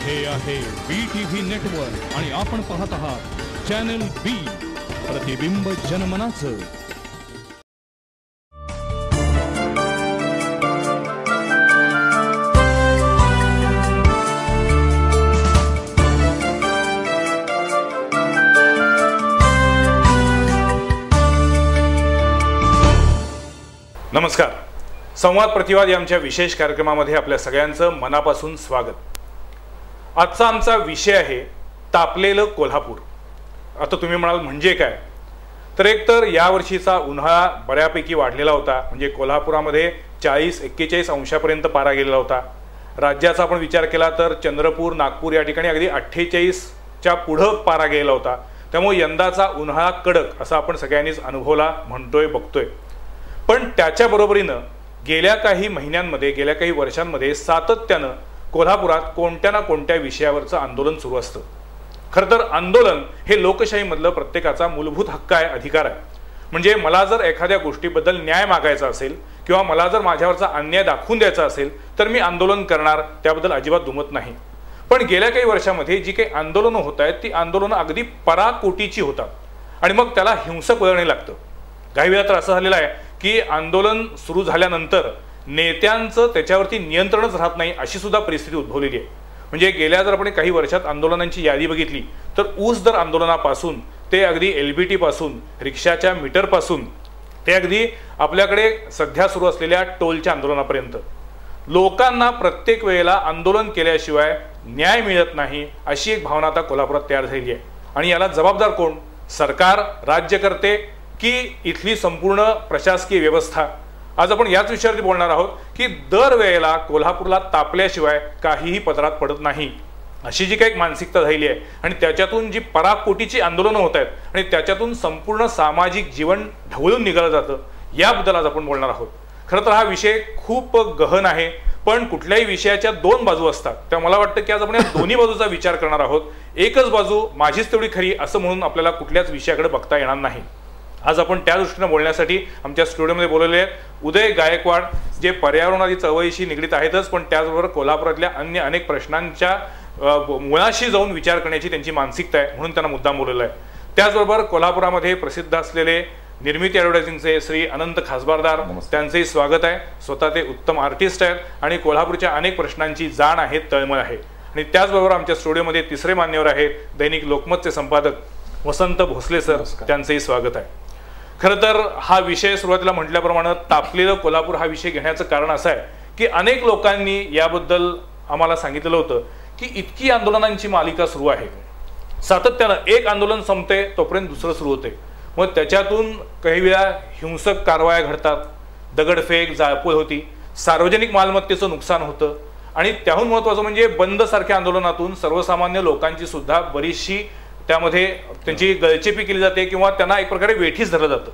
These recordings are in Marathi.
हे आहे BTV नेटवर्क आणि आपण पाहत आहात चॅनल B, प्रतिबिंब जनमनाचं. नमस्कार. संवाद प्रतिवाद या आमच्या विशेष कार्यक्रमामध्ये आपल्या सगळ्यांचं मनापासून स्वागत. आजचा आमचा विषय आहे तापलेलं कोल्हापूर. आता तुम्ही म्हणाल म्हणजे काय, तर एक तर यावर्षीचा उन्हाळा बऱ्यापैकी वाढलेला होता. म्हणजे कोल्हापुरामध्ये 40-41 अंशापर्यंत पारा गेलेला होता. राज्याचा आपण विचार केला तर चंद्रपूर, नागपूर या ठिकाणी अगदी 48च्या पुढं पारा गेलेला होता. त्यामुळे यंदाचा उन्हाळा कडक असा आपण सगळ्यांनीच अनुभवला, म्हणतोय, बघतोय. पण त्याच्या बरोबरीनं गेल्या काही महिन्यांमध्ये, गेल्या काही वर्षांमध्ये सातत्यानं कोल्हापुरात कोणत्या ना कोणत्या विषयावरचं आंदोलन सुरू असतं. खरं तर आंदोलन हे लोकशाहीमधलं प्रत्येकाचा मूलभूत हक्क आहे, अधिकार आहे. म्हणजे मला जर एखाद्या गोष्टीबद्दल न्याय मागायचा असेल किंवा मला जर माझ्यावरचा अन्याय दाखवून द्यायचा असेल तर मी आंदोलन करणार, त्याबद्दल अजिबात दुमत नाही. पण गेल्या काही वर्षामध्ये जी काही आंदोलनं होत आहेत ती आंदोलनं अगदी पराकोटीची होतात आणि मग त्याला हिंसक वळणे लागतं. काही वेळा तर असं झालेलं आहे की आंदोलन सुरू झाल्यानंतर नेत्यांचं त्याच्यावरती नियंत्रणच राहत नाही, अशी सुद्धा परिस्थिती उद्भवलेली आहे. म्हणजे गेल्या जर आपण काही वर्षात आंदोलनांची यादी बघितली तर ऊस दर आंदोलनापासून ते अगदी LBT पासून, रिक्षाच्या मीटरपासून ते अगदी आपल्याकडे सध्या सुरू असलेल्या टोलच्या आंदोलनापर्यंत लोकांना प्रत्येक वेळेला आंदोलन केल्याशिवाय न्याय मिळत नाही, अशी एक भावना आता कोल्हापुरात तयार झालेली आहे. आणि याला जबाबदार कोण? सरकार, राज्यकर्ते की इथली संपूर्ण प्रशासकीय व्यवस्था? आज आपण याच विषयावरती बोलणार आहोत की दरवेळेला कोल्हापूरला तापल्याशिवाय काहीही पदरात पडत नाही, अशी जी काही मानसिकता झालेली आहे. आणि त्याच्यातून जी पराकोटीची आंदोलनं होत आहेत आणि त्याच्यातून संपूर्ण सामाजिक जीवन ढवळून निघालं जातं, याबद्दल आज आपण बोलणार आहोत. खरं तर हा विषय खूप गहन आहे, पण कुठल्याही विषयाच्या दोन बाजू असतात. तर मला वाटतं की आज आपण या दोन्ही बाजूचा विचार करणार आहोत. एकच बाजू माझीच तेवढी खरी असं म्हणून आपल्याला कुठल्याच विषयाकडे बघता येणार नाही. आज आपण त्या दृष्टीने बोलण्यासाठी आमच्या स्टुडिओमध्ये बोलवले आहेत उदय गायकवाड, जे पर्यावरणाची चळवळीशी निगडीत आहेतच, पण त्याचबरोबर कोल्हापुरातल्या अन्य अनेक प्रश्नांच्या मुळाशी जाऊन विचार करण्याची त्यांची मानसिकता आहे, म्हणून त्यांना मुद्दाम बोलवलं आहे. त्याचबरोबर कोल्हापुरामध्ये प्रसिद्ध असलेले निर्मिती ॲडव्हर्टायझिंगचे श्री अनंत खासबारदार, त्यांचंही स्वागत आहे. स्वतः ते उत्तम आर्टिस्ट आहेत आणि कोल्हापूरच्या अनेक प्रश्नांची जाण आहे, तळमळ आहे. आणि त्याचबरोबर आमच्या स्टुडिओमध्ये तिसरे मान्यवर आहेत दैनिक लोकमतचे संपादक वसंत भोसले सर, त्यांचंही स्वागत आहे. खरं तर हा विषय सुरुवातीला म्हटल्याप्रमाणे तापलेलं कोल्हापूर हा विषय घेण्याचं कारण असं आहे की अनेक लोकांनी याबद्दल आम्हाला सांगितलेलं होतं की इतकी आंदोलनांची मालिका सुरू आहे, सातत्यानं एक आंदोलन संपते तोपर्यंत दुसरं सुरू होते. मग त्याच्यातून काही वेळा हिंसक कारवाया घडतात, दगडफेक, जाळपोळ होती, सार्वजनिक मालमत्तेचं नुकसान होतं आणि त्याहून महत्त्वाचं म्हणजे बंदसारख्या आंदोलनातून सर्वसामान्य लोकांची सुद्धा बरीचशी त्यामध्ये त्यांची गळचेपी केली जाते किंवा त्यांना एक प्रकारे वेठीस धरलं जातं.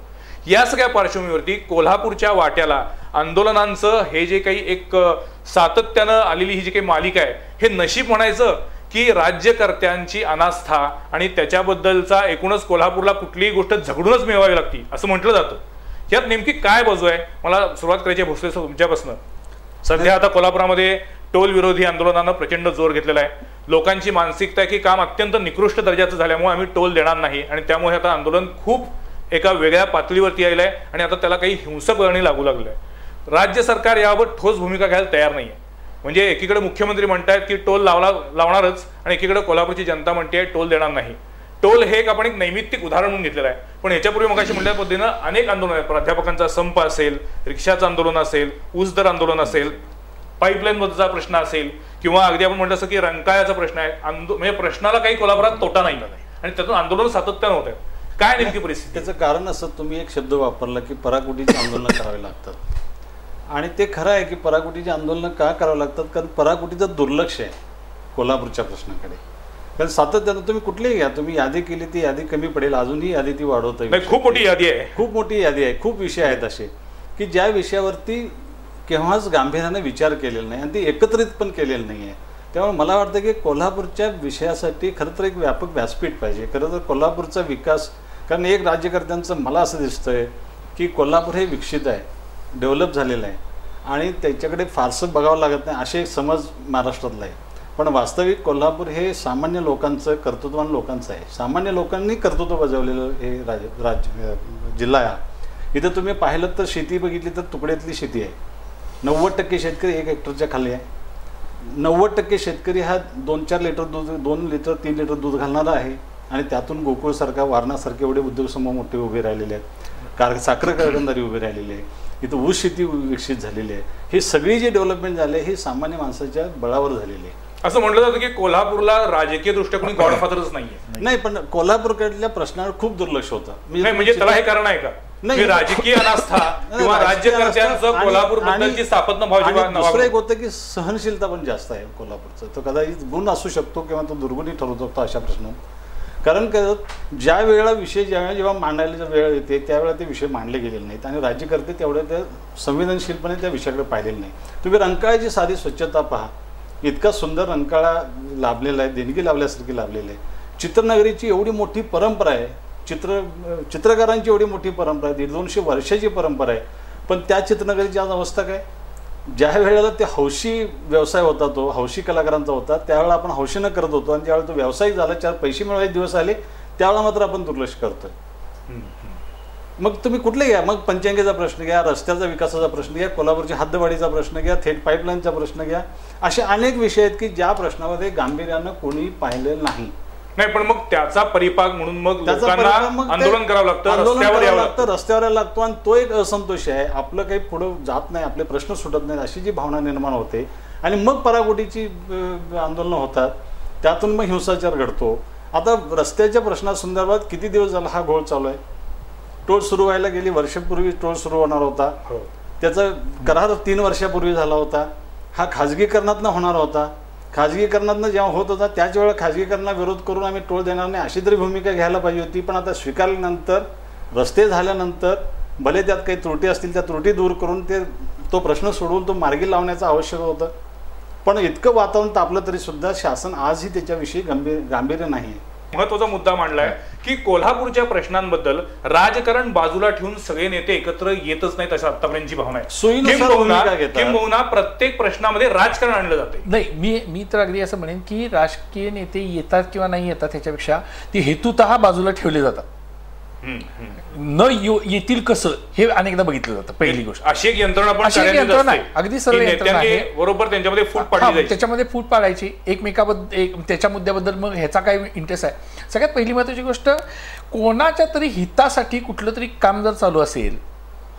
या सगळ्या पार्श्वभूमीवरती कोल्हापूरच्या वाट्याला आंदोलनांचं हे जे काही एक सातत्यानं आलेली ही जी काही मालिका आहे, हे नशीब म्हणायचं की राज्यकर्त्यांची अनास्था आणि त्याच्याबद्दलचा एकूणच कोल्हापूरला कुठलीही गोष्ट झगडूनच मिळवावी लागते असं म्हटलं जातं. यात नेमकी काय बाजू आहे? मला सुरुवात करायची भोसले सर तुमच्यापासून. सध्या आता कोल्हापुरामध्ये टोल विरोधी आंदोलनानं प्रचंड जोर घेतलेला आहे. लोकांची मानसिकता आहे की काम अत्यंत निकृष्ट दर्जाचं झाल्यामुळे आम्ही टोल देणार नाही आणि त्यामुळे आता आंदोलन खूप एका वेगळ्या पातळीवरती आलेलं आहे आणि आता त्याला काही हिंसक वळणी लागू लागलं आहे. राज्य सरकार याबाबत ठोस भूमिका घ्यायला तयार नाही आहे. म्हणजे एकीकडे मुख्यमंत्री म्हणतायत की टोल लावणारच आणि एकीकडे कोल्हापूरची जनता म्हणते टोल देणार नाही. टोल हे आपण एक नैमित्तिक उदाहरण म्हणून घेतलेलं आहे. पण याच्यापूर्वी मगाशी म्हटल्या पद्धतीनं अनेक आंदोलन आहेत. प्राध्यापकांचा संप असेल, रिक्षाचं आंदोलन असेल, ऊस दर आंदोलन असेल, पाईपलाईनमधचा प्रश्न असेल किंवा अगदी आपण म्हटलं असं की रंकाळ्याचा प्रश्न आहे. म्हणजे प्रश्नाला काही कोल्हापुरात तोटा नाही आणि त्यातून आंदोलन सातत्यानं होत आहे. काय नेमकी परिस्थिती? त्याचं कारण असं, तुम्ही एक शब्द वापरला की पराकोटीची आंदोलनं करावी लागतात आणि ते खरं आहे की पराकोटीची आंदोलनं का करावी लागतात, कारण पराकोटीचं दुर्लक्ष आहे कोल्हापूरच्या प्रश्नाकडे. कारण सातत्यानं तुम्ही कुठलीही घ्या, तुम्ही यादी केली ती यादी कमी पडेल, अजूनही यादी ती वाढवता येईल. खूप मोठी यादी आहे, खूप मोठी यादी आहे. खूप विषय आहेत असे की ज्या विषयावरती केव्हाच गांभीर्याने विचार केलेला नाही आणि ती एकत्रित पण केलेलं नाही आहे. त्यामुळे मला वाटतं की कोल्हापूरच्या विषयासाठी खरं तर एक व्यापक व्यासपीठ पाहिजे. खरं तर कोल्हापूरचा विकास, कारण एक राज्यकर्त्यांचं मला असं दिसतंय की कोल्हापूर हे विकसित आहे, डेव्हलप झालेलं आहे आणि त्याच्याकडे फारसं बघावं लागत नाही असे एक समज महाराष्ट्रातला आहे. पण वास्तविक कोल्हापूर हे सामान्य लोकांचं, कर्तृत्ववान लोकांचं आहे. सामान्य लोकांनी कर्तृत्व बजावलेलं हे राज्य जिल्हा आहे. इथं तुम्ही पाहिलं तर शेती बघितली तर तुकड्यातली शेती आहे. 90% शेतकरी 1 हेक्टरच्या खाली आहे. 90% शेतकरी हा 2-4 लिटर दूध, 2 लिटर 3 लिटर दूध घालणारा आहे. आणि त्यातून गोकुळसारखा, वारणासारखे एवढे उद्योग समूह मोठे उभे राहिलेले आहेत. साखर कारखानदारी उभे राहिलेली आहे. इथं ऊस शेती विकसित झालेली आहे. ही सगळी जी डेव्हलपमेंट झाली आहे ही सामान्य माणसाच्या बळावर झालेली आहे. असं म्हटलं जातं की कोल्हापूरला राजकीय दृष्ट्या कोणी गॉडफादरच नाहीये. नाही, पण कोल्हापूरकडल्या प्रश्नावर खूप दुर्लक्ष होतं. म्हणजे त्याला हे कारण आहे का की राजकीय अनास्था किंवा राज्यकर्त्यांचं कोल्हापूर बद्दलची स्थापना भाव? दुसरं एक होतं की सहनशीलता पण जास्त आहे कोल्हापूरचं. तो कदाचित गुण असू शकतो किंवा तो दुर्गुणी ठरू शकतो अशा प्रश्न. कारण ज्या वेळेला विषय जेव्हा मांडायला वेळ येते त्यावेळेला ते विषय मांडले गेलेले नाहीत आणि राज्यकर्ते तेवढे ते संवेदनशीलपणे त्या विषयाकडे पाहिलेले नाही. तुम्ही रंकाळ्याची साधी स्वच्छता पहा. इतका सुंदर रंकाळा लाभलेला आहे, देणगी लाभल्यासारखी लाभलेली आहे. चित्रनगरीची एवढी मोठी परंपरा आहे, चित्रकारांची एवढी मोठी परंपरा आहे, 150 वर्षाची परंपरा आहे. पण त्या चित्रनगरीची आज अवस्था काय? ज्या वेळेला ते हौशी व्यवसाय होता, तो हौशी कलाकारांचा होता, त्यावेळेला आपण हौशीनं करत होतो आणि ज्यावेळेला तो व्यावसायिक झाला, 4 पैसे मिळवायचे दिवस आले, त्यावेळेला मात्र आपण दुर्लक्ष करतोय. मग तुम्ही कुठले घ्या, मग पंचांगेचा प्रश्न घ्या, रस्त्याचा विकासाचा प्रश्न घ्या, कोल्हापूरची हद्दवाढीचा प्रश्न घ्या, थेट पाईपलाईनचा प्रश्न घ्या. असे अनेक विषय आहेत की ज्या प्रश्नामध्ये गांभीर्यानं कोणी पाहिलेलं नाही. नाही, पण मग त्याचा परिपाक म्हणून मग लोकांना आंदोलन करावं लागतं, रस्त्यावर यावं लागतं, रस्त्यावर यावं लागतो. आणि तो एक असंतोष आहे. आपलं काही पुढं जात नाही, आपले प्रश्न सुटत नाहीत अशी जी भावना निर्माण होते आणि मग पराकोटीची आंदोलनं होतात, त्यातून मग हिंसाचार घडतो. आता रस्त्याच्या प्रश्नासंदर्भात किती दिवस झाला हा घोळ चालू आहे. टोल सुरू व्हायला गेली वर्षापूर्वी टोल सुरू होणार होता, त्याचा करार 3 वर्षापूर्वी झाला होता. हा खाजगीकरणातनं होणार होता. खाजगीकरणातनं जेव्हा होत होता त्याच वेळेला खाजगीकरणाला विरोध करून आम्ही टोल देणार नाही अशी तरी भूमिका घ्यायला पाहिजे होती. पण आता स्वीकारल्यानंतर, रस्ते झाल्यानंतर भले त्यात काही त्रुटी असतील त्या त्रुटी दूर करून तो प्रश्न सोडवून तो मार्गी लावण्याचं आवश्यक होतं. पण इतकं वातावरण तापलं तरी सुद्धा शासन आजही त्याच्याविषयी गांभीर्य नाही आहे. महत्वाचा मुद्दा मांडलाय की कोल्हापूरच्या प्रश्नांबद्दल राजकारण बाजूला ठेवून सगळे नेते एकत्र येतच नाहीत अशा आतापर्यंतची भावना आहे. किंबहुना प्रत्येक प्रश्नामध्ये राजकारण आणलं जाते. नाही, मी तर अगदी असं म्हणेन की राजकीय नेते येतात किंवा नाही येतात ह्याच्यापेक्षा ते हेतुतः बाजूला ठेवले जातात. येतील कसं हे अनेकदा बघितलं जातं. पहिली गोष्ट अशी एक यंत्रणा पण अगदी सर्व यंत्रणा आहे, बरोबर त्यांच्यामध्ये फूट पाडली, त्याच्यामध्ये फूट पाडायची एकमेकाबद्दल, त्याच्या मुद्द्याबद्दल मग ह्याचा काय इंटरेस्ट आहे. सगळ्यात पहिली महत्वाची गोष्ट, कोणाच्या तरी हितासाठी कुठलं तरी काम जर चालू असेल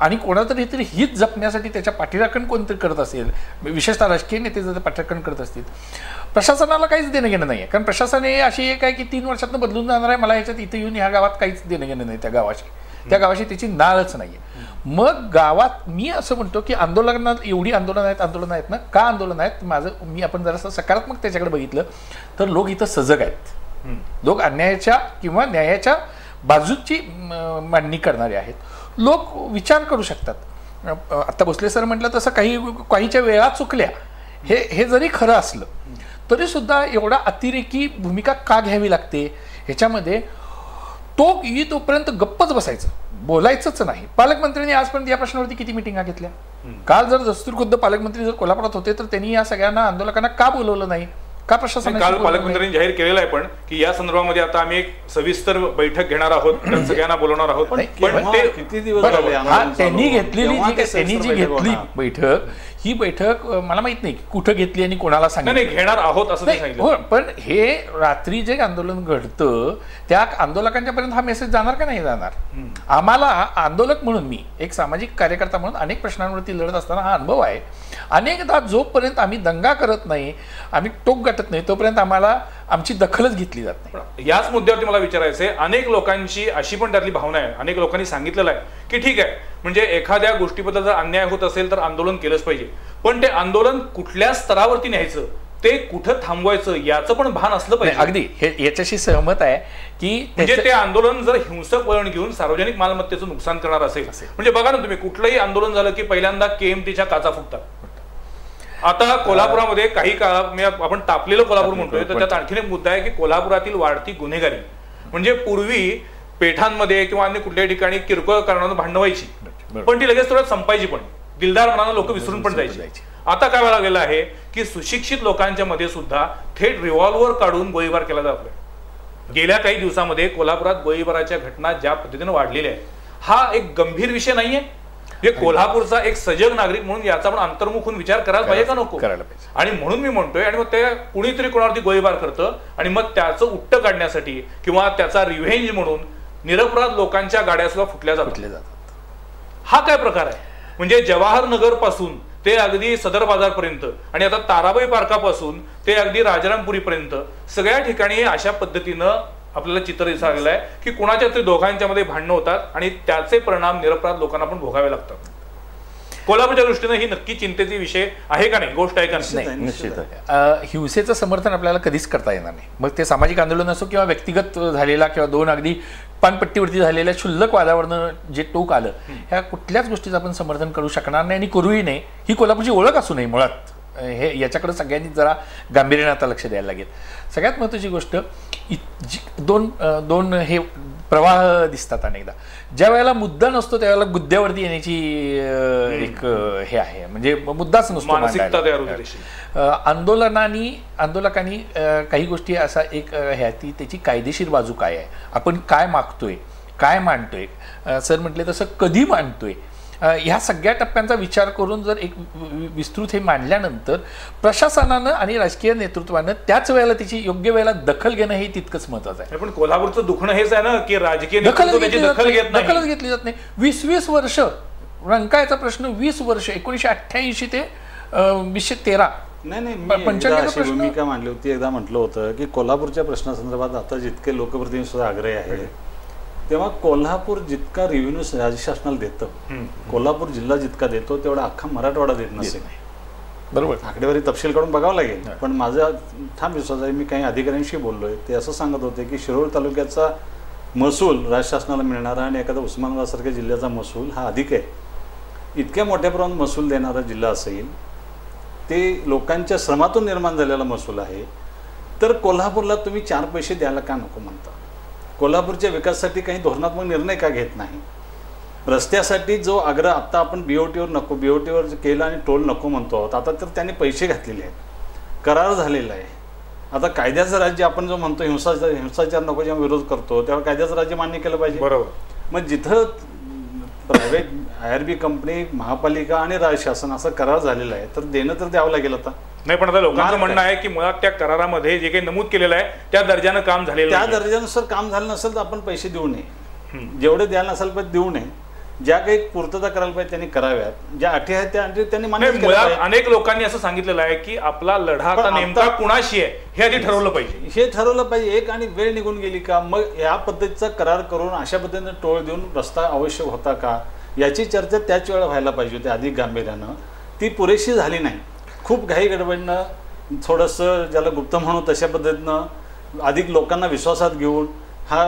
आणि कोणातरी तरी हित जपण्यासाठी त्याच्या पाठीराखण कोणतरी करत असेल, विशेषतः राजकीय नेते जर पाठीराखण करत असतील, प्रशासनाला काहीच देणं घेणं नाही आहे. कारण प्रशासन हे अशी एक आहे की 3 वर्षातनं बदलून जाणार आहे, मला ह्याच्यात इथं येऊन ह्या गावात काहीच देणं घेणं नाही. त्या गावाशी त्याची नाळच नाही आहे. मग गावात मी असं म्हणतो की आंदोलनात एवढी आंदोलन आहेत ना. का आंदोलन आहेत? मी आपण जरासं सकारात्मक त्याच्याकडे बघितलं तर लोक इथं सजग आहेत. लोक अन्यायाच्या किंवा न्यायाच्या बाजूची मांडणी करणारे आहेत. लोक विचार करू शकतात. आता भोसले सर म्हटलं तसं काहीच्या वेळा चुकल्या, हे जरी खरं असलं तरी सुद्धा एवढा अतिरेकी भूमिका का घ्यावी लागते ह्याच्यामध्ये? तो तोपर्यंत गप्पच बसायचं, बोलायचंच नाही. पालकमंत्र्यांनी आजपर्यंत या प्रश्नावरती किती मिटिंगा घेतल्या? काल जर दस्तूर खुद्द पालकमंत्री जर कोल्हापुरात होते तर त्यांनी या सगळ्यांना आंदोलकांना का बोलवलं नाही? का प्रशासन? काल पालकमंत्र्यांनी जाहीर केलेलं आहे पण की या संदर्भामध्ये आता आम्ही एक सविस्तर बैठक घेणार आहोत, सगळ्यांना बोलवणार आहोत. पण ते किती दिवस झाले त्यांनी घेतली बैठक, ही बैठक मला माहित नाही कुठं घेतली आणि कोणाला सांगितलं. घेणार आहोत असं सांगितलं. पण हे रात्री जे आंदोलन घडतं त्या आंदोलकांच्या पर्यंत हा मेसेज जाणार का नाही जाणार? आम्हाला आंदोलक म्हणून, मी एक सामाजिक कार्यकर्ता म्हणून अनेक प्रश्नांवरती लढत असताना हा अनुभव आहे. अनेकदा जोपर्यंत आम्ही दंगा करत नाही, आम्ही टोक गाठत नाही, तोपर्यंत आम्हाला आमची दखलच घेतली जात नाही. याच मुद्द्यावरती मला विचारायचं आहे, अनेक लोकांची अशी पण त्यातली भावना आहे, अनेक लोकांनी सांगितलेलं आहे की ठीक आहे, म्हणजे एखाद्या गोष्टीबद्दल जर अन्याय होत असेल तर आंदोलन केलंच पाहिजे, पण ते आंदोलन कुठल्या स्तरावरती न्यायचं, ते कुठं थांबवायचं याचं पण भान असलं पाहिजे. अगदी याच्याशी सहमत आहे की म्हणजे ते आंदोलन जर हिंसक वळण घेऊन सार्वजनिक मालमत्तेचं नुकसान करणार असेल, म्हणजे बघा ना तुम्ही, कुठलंही आंदोलन झालं की पहिल्यांदा केएमटीच्या काचा फुटतात. आता कोल्हापुरामध्ये काही काळ आपण तापलेलं कोल्हापूर म्हणतोय, तर त्यात आणखीन एक मुद्दा आहे की कोल्हापुरातील वाढती गुन्हेगारी. म्हणजे पूर्वी पेठांमध्ये किंवा अन्य कुठल्याही ठिकाणी किरकोळ कारणानं भांडणं व्हायची, पण ती लगेच थोडं संपायची, पण दिलदार मनानं लोक विसरून पण जायची. आता काय लागलेलं आहे की सुशिक्षित लोकांच्या मध्ये सुद्धा थेट रिव्हॉल्वर काढून गोळीबार केला जातोय. गेल्या काही दिवसामध्ये कोल्हापुरात गोळीबाराच्या घटना ज्या पद्धतीने वाढलेल्या आहेत, हा एक गंभीर विषय नाहीये. हे कोल्हापूरचा एक सजग नागरिक म्हणून याचा पण अंतर्मुख होऊन विचार करायला पाहिजे का नको? करायला पाहिजे. आणि म्हणून मी म्हणतोय, आणि मग ते कुणीतरी कोणावरती गोळीबार करतं आणि मग त्याचं उट्ट काढण्यासाठी किंवा त्याचा रिव्हेंज म्हणून निरपराध लोकांच्या गाड्या सुद्धा फुटल्या जातात. हा काय प्रकार आहे? म्हणजे जवाहर नगर पासून ते अगदी सदर बाजारपर्यंत आणि आता ताराबाई पार्कापासून ते अगदी राजारामपुरीपर्यंत सगळ्या ठिकाणी अशा पद्धतीनं आपल्याला चित्र दिसायला आहे की कोणाच्या तरी दोघांच्या मध्ये भांडणं होतात आणि त्याचे परिणाम निरपराध लोकांना पण भोगावे लागतात. कोल्हापूरच्या दृष्टीने ही नक्की चिंतेची विषय आहे का नाही? गोष्ट आहे का नाही? निश्चित आहे. हिंसेचं समर्थन आपल्याला कधीच करता येणार नाही. मग ते सामाजिक आंदोलन असो किंवा व्यक्तिगत झालेला किंवा दोन अगदी पानपट्टीवरती झालेल्या क्षुल्लक वादावरनं जे टोक आलं, ह्या कुठल्याच गोष्टीचं आपण समर्थन करू शकणार नाही आणि करूही नाही. ही कोल्हापूरची ओळख असू नये मुळात. हे याच्याकडे सगळ्यांनी जरा गांभीर्याने आता लक्ष द्यायला लागेल. सगळ्यात महत्त्वाची गोष्ट, दोन हे प्रवाह दिसतात अनेकदा. ज्या वेळेला मुद्दा नसतो त्यावेळेला गुद्द्यावरती येण्याची एक हे आहे, म्हणजे मुद्दाच नसतो. आंदोलकांनी काही गोष्टी असा एक ह्या ती त्याची कायदेशीर बाजू काय आहे, आपण काय मागतोय, काय मांडतोय, सर म्हटले तसं कधी मांडतोय, ह्या सगळ्या टप्प्यांचा विचार करून जर एक विस्तृत हे मांडल्यानंतर प्रशासनानं आणि राजकीय नेतृत्वानं त्याच वेळेला त्याची योग्य वेळेला दखल घेणं हे तितकंच महत्वाचं आहे. पण कोल्हापूरचं दुखणं हेच आहे ना की राजकीय दखलच घेतली जात नाही. 20 वर्ष रंकायचा प्रश्न, 20 वर्ष 1988 ते 2013 अशी भूमिका मांडली होती. एकदा म्हटलं होतं की कोल्हापूरच्या प्रश्नासंदर्भात आता जितके लोकप्रतिनिधी सुद्धा आग्रही आहे, तेव्हा कोल्हापूर जितका रेव्हेन्यू राज्य शासनाला देतं, कोल्हापूर जिल्हा जितका देतो तेवढा अख्खा मराठवाडा देत नसेल. बरोबर. आकडेवारी तपशील काढून बघावं लागेल. पण माझा ठाम विश्वास आहे, मी काही अधिकाऱ्यांशी बोललोय, ते असं सांगत होते की शिरोळ तालुक्याचा महसूल राज्य शासनाला मिळणारा आणि एखादा उस्मानाबाद सारख्या जिल्ह्याचा महसूल हा अधिक आहे. इतक्या मोठ्या प्रमाणात महसूल देणारा जिल्हा असेल, ते लोकांच्या श्रमातून निर्माण झालेला महसूल आहे, तर कोल्हापूरला तुम्ही 4 पैसे द्यायला का नको म्हणता? कोल्हापूरच्या विकासासाठी काही धोरणात्मक निर्णय का घेत नाही? रस्त्यासाठी जो आग्रह आता आपण बीओटीवर नको, बीओटीवर केला आणि टोल नको म्हणतो आहोत, आता तर त्यांनी पैसे घातलेले आहेत, करार झालेला आहे. आता कायद्याचं राज्य आपण जो म्हणतो, हिंसाचार नको जेव्हा विरोध करतो तेव्हा कायद्याचं राज्य मान्य केलं पाहिजे. बरोबर. मग जिथं प्रायव्हेट IRB कंपनी, महापालिका आणि राज्य शासन असं करार झालेला आहे, तर देणं तर द्यावं लागेल. आता नाही, पण आता लोकांचं म्हणणं आहे की मुळात त्या करारामध्ये जे काही नमूद केलेलं आहे त्या दर्जानं काम झालेलं, त्या दर्जानुसार काम झालं नसेल तर आपण पैसे देऊ नये. जेवढे द्यायला नसेल पण देऊ नये. ज्या काही पूर्तता करायला पाहिजे त्यांनी कराव्यात, ज्या अटी आहेत त्या त्यांनी मान्य केल्या पाहिजे. अनेक लोकांनी असं सांगितलेलं आहे की आपला लढा आता नेमका कुणाशी आहे हे आधी ठरवलं पाहिजे. हे ठरवलं पाहिजे. एक आणि वेळ निघून गेली का, मग या पद्धतीचा करार करून अशा पद्धतीने टोळ देऊन रस्ता आवश्यक होता का, याची चर्चा त्याच वेळेला व्हायला पाहिजे होती अधिक गांभीर्यानं. ती पुरेशी झाली नाही. खूप घाई गडबडनं, थोडंसं ज्याला गुप्त म्हणू तशा पद्धतीनं अधिक लोकांना विश्वासात घेऊन हा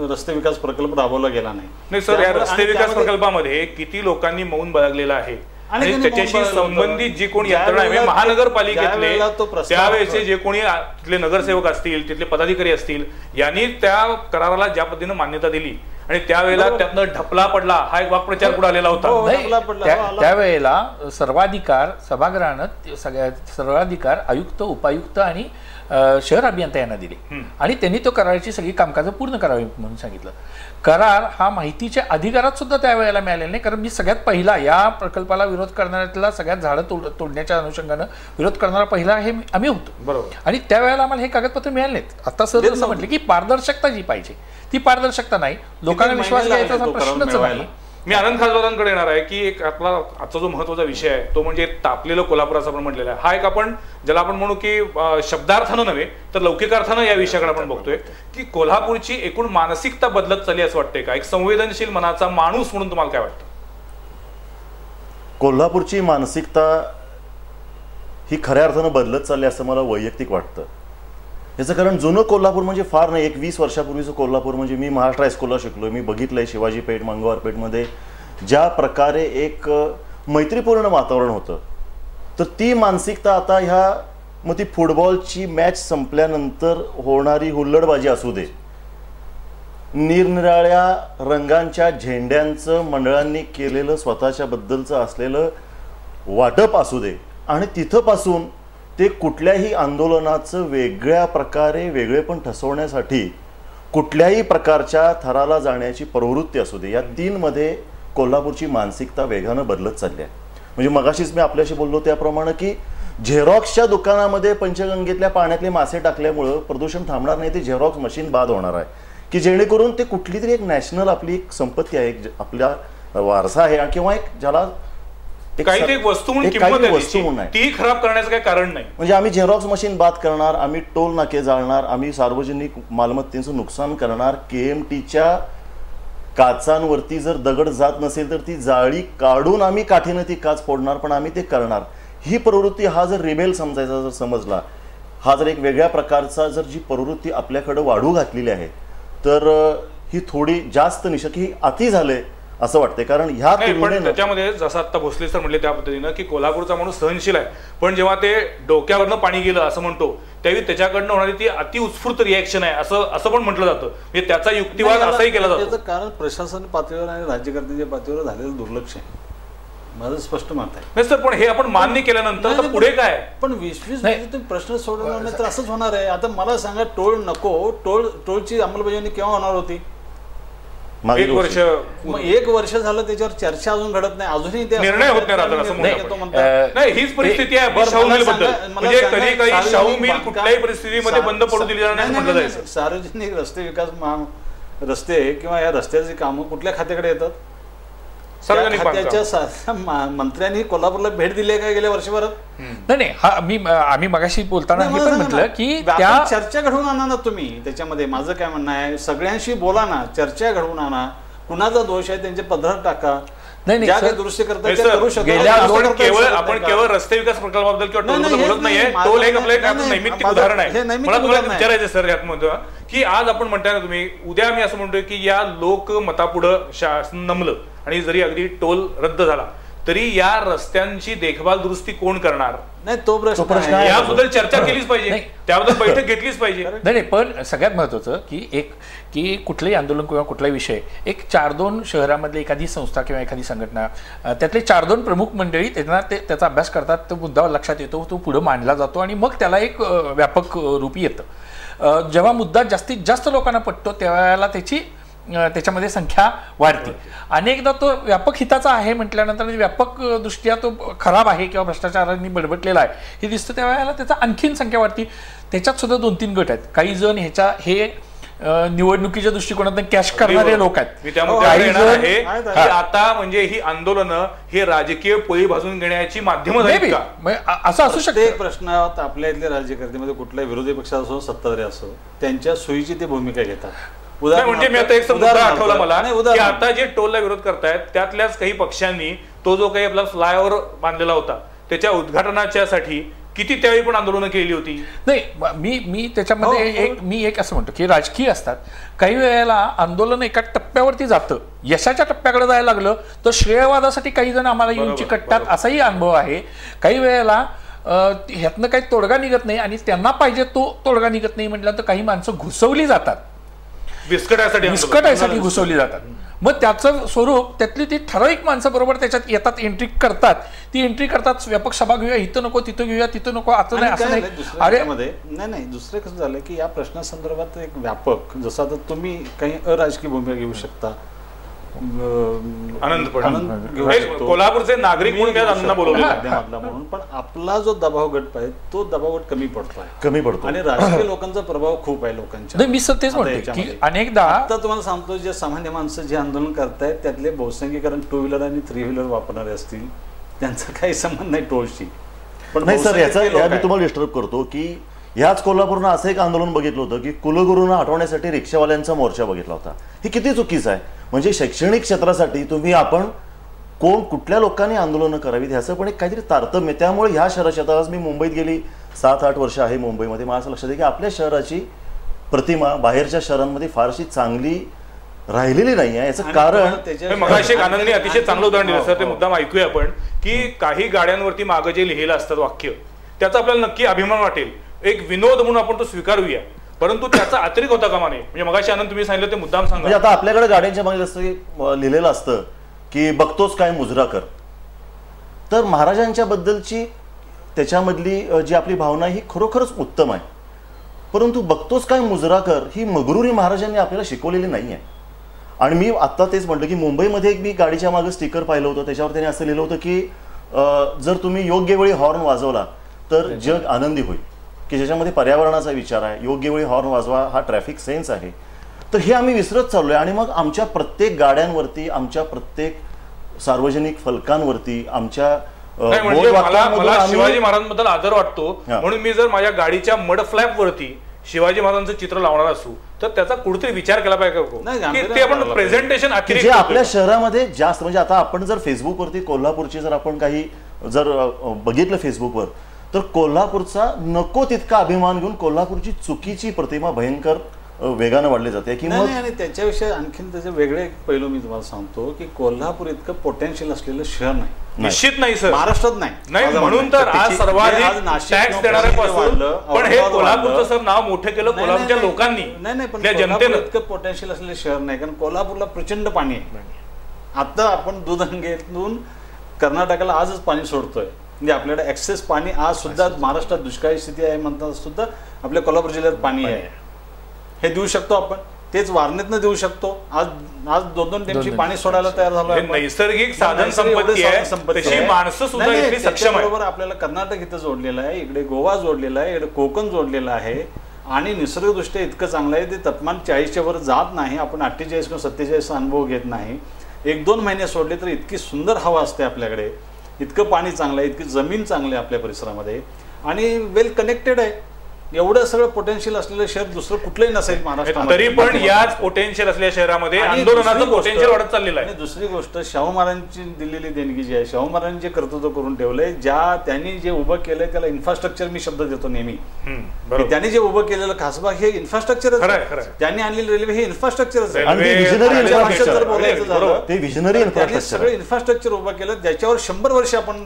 रस्ते विकास प्रकल्प राबवला गेला नाही. सर, या रस्ते विकास प्रकल्पामध्ये किती लोकांनी मौन बाळगलेलं आहे आणि त्याच्याशी संबंधित जी कोणी यंत्रणा आहे, महानगरपालिकेतले त्यावेळेचे जे कोणी तिथले नगरसेवक असतील, तिथले पदाधिकारी असतील, यांनी त्या कराराला ज्या पद्धतीने मान्यता दिली आणि त्यावेळेला त्यातनं ढपला पडला हा एक वाक्प्रचार पुढे आलेला होता. त्यावेळेला सर्वाधिकार सभागृहानं सर्वाधिकार आयुक्त, उपायुक्त आणि शहर अभियंता यांना दिले आणि त्यांनी तो कराराची सगळी कामकाज पूर्ण करावी म्हणून सांगितलं. करार हा माहितीच्या अधिकारात सुद्धा त्यावेळेला मिळालेला नाही, कारण मी सगळ्यात पहिला या प्रकल्पाला विरोध करणाऱ्यातला सगळ्यात झाडं तोडण्याच्या अनुषंगानं विरोध करणारा पहिला हे आम्ही होतो. बरोबर. आणि त्यावेळेला आम्हाला हे कागदपत्र मिळाले नाहीत. आता सर असं म्हटलं की पारदर्शकता जी पाहिजे ती पारदर्शकता नाही, लोकांना विश्वास घ्यायचा प्रश्नच नाही. मी आनंद खासदारांकडे येणार आहे की एक आपला आजचा जो महत्वाचा विषय आहे तो म्हणजे तापलेलं कोल्हापूर असं आपण म्हटलेलं आहे. हा एक आपण ज्याला आपण म्हणू की शब्दार्थानं नव्हे तर लौकिकार्थानं या विषयाकडे आपण बघतोय की कोल्हापूरची एकूण मानसिकता बदलत चालली असं वाटतंय का? एक संवेदनशील मनाचा माणूस म्हणून तुम्हाला काय वाटतं? कोल्हापूरची मानसिकता ही खऱ्या अर्थानं बदलत चालली असं मला वैयक्तिक वाटतं. याचं कारण जुनं कोल्हापूर म्हणजे फार नाही, 20 वर्षापूर्वीचं कोल्हापूर म्हणजे मी महाराष्ट्र हायस्कूलला शिकलो, मी बघितलंय शिवाजी पेठ, मंगळवारपेठमध्ये ज्या प्रकारे एक मैत्रीपूर्ण वातावरण होतं, तर ती मानसिकता आता मग ती फुटबॉलची मॅच संपल्यानंतर होणारी हुल्लडबाजी असू दे, निरनिराळ्या रंगांच्या झेंड्यांचं मंडळांनी केलेलं स्वतःच्या बद्दलचं असलेलं वाटप असू दे, आणि तिथंपासून ते कुठल्याही आंदोलनाचं वेगळ्या प्रकारे वेगळेपण ठसवण्यासाठी कुठल्याही प्रकारच्या थराला जाण्याची प्रवृत्ती असू दे, या 3 मध्ये कोल्हापूरची मानसिकता वेगानं बदलत चालली आहे. म्हणजे मगाशीच मी आपल्याशी बोललो त्याप्रमाणे की झेरॉक्सच्या दुकानामध्ये पंचगंगेतल्या पाण्यातले मासे टाकल्यामुळं प्रदूषण थांबणार नाही, ते झेरॉक्स मशीन बाद होणार आहे की जेणेकरून ते कुठली तरी एक नॅशनल आपली एक संपत्ती आहे, आपला वारसा आहे किंवा एक ज्याला काही वस्तू म्हणून किंमत आहे, ती खराब करण्याचं काही कारण नाही. म्हणजे आम्ही झेरॉक्स मशीन बाद करणार, आम्ही टोल नाके जाळणार, आम्ही सार्वजनिक मालमत्तेचं नुकसान करणार, KMTच्या काचांवरती जर दगड जात नसेल तर ती जाळी काढून आम्ही काठीनं ती काच फोडणार, पण आम्ही ते करणार. ही प्रवृत्ती, हा जर रिबेल समजायचा जर समजला, हा जर एक वेगळ्या प्रकारचा जर जी प्रवृत्ती आपल्याकडे वाढू घातलेली आहे तर ही थोडी जास्त निशक, ही अति झाले असं वाटतंय. कारण ह्या पण त्याच्यामध्ये जसं आता भोसले सर म्हणले त्या पद्धतीनं की कोल्हापूरचा माणूस सहनशील आहे, पण जेव्हा ते डोक्यावरनं पाणी गेलं असं म्हणतो त्यावेळी त्याच्याकडनं होणारी ती अति उत्स्फूर्त रिॲक्शन आहे असं पण म्हटलं जातं. म्हणजे त्याचा युक्तिवाद असाही केला जातो. त्याचं कारण प्रशासन पातळीवर आणि राज्यकर्त्यांच्या पातळीवर झालेलं दुर्लक्ष आहे, माझं स्पष्ट मत आहे. नाही सर, पण हे आपण मान्य केल्यानंतर पुढे काय? पण 20-20 तुम्ही प्रश्न सोडवणार नाही तर असंच होणार आहे. आता मला सांगा, टोल नको, टोलची अंमलबजावणी केव्हा होणार होती? 1 वर्ष. मग 1 वर्ष झालं, त्याच्यावर चर्चा अजून घडत नाही, अजूनही निर्णय होत नाही. नाही, हीच परिस्थिती आहे शाहू मिल बद्दल. म्हणजे कधी काही शाहू मिल कुठल्याही परिस्थितीमध्ये बंद पडू दिली जाणार नाही म्हटलं जायचं. सार्वजनिक रस्ते विकास रस्ते किंवा या रस्त्याची कामं कुठल्या खात्याकडे येतात? खात्याच्या मंत्र्यांनी कोल्हापूरला भेट दिली आहे का गेल्या वर्षभरात? नाही, आम्ही मगाशी बोलताना हे पण म्हटलं की त्या चर्चा घडवून आणा ना तुम्ही. त्याच्यामध्ये माझं काय म्हणणं आहे, सगळ्यांशी बोला ना, चर्चा घडवून आणा. कुणाचा दोष आहे त्यांचे पदरात टाका. नाही दुरुस्ती करता आपण केवळ रस्ते विकास प्रकल्पाबद्दल किंवा टोलबद्दल बोलत नाहीये. टोल हे आपलं नैमित्तिक उदाहरण आहे. मला तुम्हाला विचारायचं सर यात की आज आपण म्हणताय ना तुम्ही, उद्या मी असं म्हणतोय की या लोकमतापुढं शासन नमलं आणि जरी अगदी टोल रद्द झाला तरी या रस्त्यांची देखभाल दुरुस्ती कोण करणार? नाही, तो प्रश्न याबद्दल चर्चा केलीच पाहिजे, त्याबद्दल बैठक घेतलीच पाहिजे. नाही, पण सगळ्यात महत्वाचं की कुठलंही आंदोलन किंवा कुठलाही विषय एक 4-2 शहरामधली एखादी संस्था किंवा एखादी संघटना, त्यातले 4-2 प्रमुख मंडळी त्यांना त्याचा अभ्यास करतात, तो मुद्दा लक्षात येतो, तो पुढे मांडला जातो आणि मग त्याला एक व्यापक रूपी येतं. जेव्हा मुद्दा जास्तीत जास्त लोकांना पटतो त्यावेळेला त्याच्यामध्ये संख्या वाढते. अनेकदा तो व्यापक हिताचा आहे म्हटल्यानंतर व्यापक दृष्ट्या तो खराब आहे किंवा भ्रष्टाचारांनी बडबडलेला आहे हे दिसतं, त्यावेळेला त्याचा आणखीन संख्या वाढते. त्याच्यात सुद्धा 2-3 गट आहेत. काही जण हे निवडणुकीच्या दृष्टिकोनातून कॅश करणारे लोक आहेत. आता म्हणजे ही आंदोलनं हे राजकीय पोळी भाजून घेण्याची माध्यम असं असू शकतं. एक प्रश्न आपल्या इथल्या राज्यकर्त्यामध्ये कुठल्याही विरोधी पक्ष असो सत्ताधारी असो, त्यांच्या सोयीची ते भूमिका घेतात. म्हणजे मी आता एक मुद्दा आठवला मला की आता जे टोलला विरोध करतायत त्यातल्याच काही पक्षांनी तो जो काही आपला फ्लायओव्हर बांधलेला होता त्याच्या उद्घाटनाच्या साठी किती त्यावेळी पण आंदोलनं केली होती. नाही, मी त्याच्यामध्ये मी एक असं म्हणतो की राजकीय असतात. काही वेळेला आंदोलन एका टप्प्यावरती जातं, यशाच्या टप्प्याकडे जायला लागलं तर श्रेयवादासाठी काही जण आम्हाला येऊन चिकटतात, असाही अनुभव आहे. काही वेळेला ह्यातनं काही तोडगा निघत नाही आणि त्यांना पाहिजे तो तोडगा निघत नाही म्हटलं तर काही माणसं घुसवली जातात, विस्कटायसाठी घुसवली जातात. मग त्याचं स्वरूप त्यातली ती ठराविक माणसं बरोबर त्याच्यात येतात, एंट्री करतात. ती एंट्री करतात, व्यापक सभा घेऊया, इथं नको तिथं घेऊया, तिथं नको, असं नाही असं नाही. अरे नाही, दुसरं कसं झालं की या प्रश्नासंदर्भात एक व्यापक, जसं आता तुम्ही काही अराजकीय भूमिका घेऊ शकता, आनंद कोल्हापूरचे नागरिक म्हणून, पण आपला जो दबाव गट आहे तो दबाव गट कमी पडतो आणि राजकीय लोकांचा प्रभाव खूप आहे लोकांच्या. मी तेच म्हणतो की अनेकदा आता तुम्हाला सांगतो, जे सामान्य माणसं जे आंदोलन करतायत त्यातले बहुसंख्यीकरण 2 व्हीलर आणि 3 व्हीलर वापरणारे असतील, त्यांचा काही संबंध नाही टोलशी. पण नाही सर, याचा मी तुम्हाला डिस्टर्ब करतो की ह्याच कोल्हापूरनं असं एक आंदोलन बघितलं होतं की कुलगुरूंना हटवण्यासाठी रिक्षावाल्यांचा मोर्चा बघितला होता. हे किती चुकीचं आहे. म्हणजे शैक्षणिक क्षेत्रासाठी आपण कुठल्या लोकांनी आंदोलनं करावीत ह्याचं पण एक काहीतरी तारतम्य. त्यामुळे ह्या शहराच्या, आज मी मुंबईत गेली 7-8 वर्ष आहे मुंबईमध्ये, मला असं लक्षात आहे की आपल्या शहराची प्रतिमा बाहेरच्या शहरांमध्ये फारशी चांगली राहिलेली नाही आहे. याचं कारण मगाशी आनंदने अतिशय चांगलं उदाहरण दिलं सर, ते मुद्दाम ऐकूया आपण की काही गाड्यांवरती मागं जे लिहिलेलं असतं वाक्य त्याचा आपल्याला नक्की अभिमान वाटेल, एक विनोद म्हणून आपण तो स्वीकारूया, परंतु त्याचा अतिरिक्त होता कामा नये. म्हणजे मगाशी आनंद तुम्ही सांगितलं ते मुद्दाम सांगा. म्हणजे आता आपल्याकडे गाड्यांच्या मागे असं लिहिलेलं असतं की बघतोच काय मुजरा कर, तर महाराजांच्या बद्दलची त्याच्यामधली जी आपली भावना ही खरोखरच उत्तम आहे. परंतु बघतोच काय मुजराकर ही मगरुरी महाराजांनी आपल्याला शिकवलेली नाही आहे. आणि मी आत्ता तेच म्हटलं की मुंबईमध्ये एक मी गाडीच्या मागे स्टिकर पाहिलं होतं, त्याच्यावर त्याने असं लिहिलं होतं की जर तुम्ही योग्य वेळी हॉर्न वाजवला तर जग आनंदी होईल, की ज्याच्यामध्ये पर्यावरणाचा विचार आहे, योग्य वेळी हॉर्न वाजवा हा ट्रॅफिक सेन्स आहे. तर हे आम्ही विसरत चाललोय आणि मग आमच्या प्रत्येक गाड्यांवरती, आमच्या प्रत्येक सार्वजनिक फलकांवरती, आमच्या म्हणजे मला शिवाजी महाराजांबद्दल आदर वाटतो म्हणून मी जर माझ्या गाडीच्या मड फ्लॅप वरती शिवाजी महाराजांचं चित्र लावणार असू तर त्याचा कुठेतरी विचार केला पाहिजे की ते आपण प्रेझेंटेशन जे आपल्या शहरामध्ये जास्त, म्हणजे आता आपण जर फेसबुकवरती कोल्हापूरची जर आपण काही जर बघितलं फेसबुकवर, तर कोल्हापूरचा नको तितका अभिमान घेऊन कोल्हापूरची चुकीची प्रतिमा भयंकर वेगानं वाढली जाते. की मग आणि त्याच्याविषयी आणखीन त्याचे वेगळे एक पैलू मी तुम्हाला सांगतो की कोल्हापूर इतकं पोटेन्शियल असलेलं शहर नाही, निश्चित नाही सर, महाराष्ट्रात नाही. म्हणून तर आज सर्वाधिक टॅक्स देणाऱ्यापासून पण हे कोल्हापूरचं सर नाव मोठं केलं कोल्हापूरच्या लोकांनी, नाही पण जनतेनं. इतकं पोटेन्शियल असलेलं शहर नाही, कारण कोल्हापूरला प्रचंड पाणी आहे. आता आपण दुधगंगेतून कर्नाटकाला आजच पाणी सोडतोय, म्हणजे आपल्याकडे ऍक्सेस पाणी आज सुद्धा महाराष्ट्रात दुष्काळी स्थिती आहे म्हणतात सुद्धा आपल्या कोल्हापूर जिल्ह्यात पाणी आहे. हे देऊ शकतो आपण, तेच वारणेतनं देऊ शकतो. आज 2-2 टीमची पाणी सोडायला तयार झालो. नैसर्गिक साधन संपत्ती आहे, तशी माणसं सुद्धा इतकी सक्षम आहे. बरोबर आपल्याला कर्नाटक इथं जोडलेलं आहे, इकडे गोवा जोडलेला आहे, इकडे कोकण जोडलेलं आहे आणि निसर्गदृष्ट्या इतकं चांगलं आहे. ते तापमान 40च्या वर जात नाही, आपण 48 किंवा 47 अनुभव घेत नाही. 1-2 महिने सोडले तर इतकी सुंदर हवा असते आपल्याकडे, इतकं पाणी चांगलं आहे, इतकी जमीन चांगली आहे आपल्या परिसरामध्ये आणि वेल कनेक्टेड आहे. एवढं सगळं पोटेन्शियल असलेलं शहर दुसरं कुठलंही नसेल महाराष्ट्रात. तरी पण याच पोटेन्शियल असलेल्या शहरामध्ये आंदोलनाचं पोटेन्शियल वाढत चाललेलं आहे. आणि दुसरी गोष्ट, शाहू महाराजांची दिलेली देणगी जी आहे, शाहू महाराजांनी जे कर्तृत्व करून ठेवलंय, त्यांनी जे उभं केलंय त्याला इन्फ्रास्ट्रक्चर मी शब्द देतो नेहमी. त्यांनी जे उभं केलेलं खासबाग हे इन्फ्रास्ट्रक्चरच आहे. त्यांनी आणलेली रेल्वे हे इन्फ्रास्ट्रक्चरच आहे. त्यांनी सगळं इन्फ्रास्ट्रक्चर उभं केलं ज्याच्यावर 100 वर्ष आपण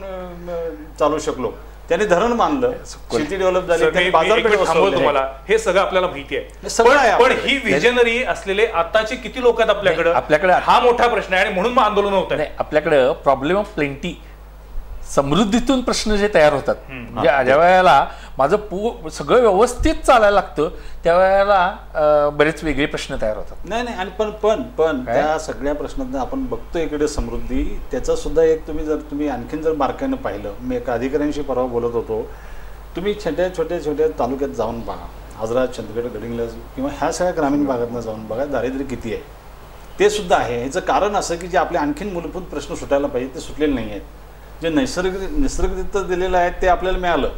चालू शकलो. त्यांनी धरण बांधलं, शेती डेव्हलप झाली, बाजारपेठ बसवली. तुम्हाला हे सगळं आपल्याला माहिती आहे, पण ही व्हिजनरी असलेले आताचे किती लोक आहेत आपल्याकडे हा मोठा प्रश्न आहे. आणि म्हणून मग आंदोलन होत आहे. आपल्याकडे प्रॉब्लेम ऑफ प्लेंटी, समृद्धीतून प्रश्न जे तयार होतात, म्हणजे ज्या वेळेला माझं सगळं व्यवस्थित चालायला लागतं त्यावेळेला बरेच वेगळे प्रश्न तयार होतात. नाही आणि पण त्या सगळ्या प्रश्नात आपण बघतो इकडे समृद्धी, त्याचा सुद्धा एक तुम्ही आणखीन जर बारकाईनं पाहिलं, मी एका अधिकाऱ्यांशी परवा बोलत होतो, तुम्ही छोट्या तालुक्यात जाऊन बघा, आजरा, चंदगड, गडिंग्लज किंवा ह्या सगळ्या ग्रामीण भागातनं जाऊन बघा दारिद्र्य किती आहे. ते सुद्धा आहे. ह्याचं कारण असं की जे आपले आणखीन मूलभूत प्रश्न सुटायला पाहिजे ते सुटलेले नाही आहेत. जे निसर्गरित्या दिलेलं आहे ते आपल्याला मिळालं,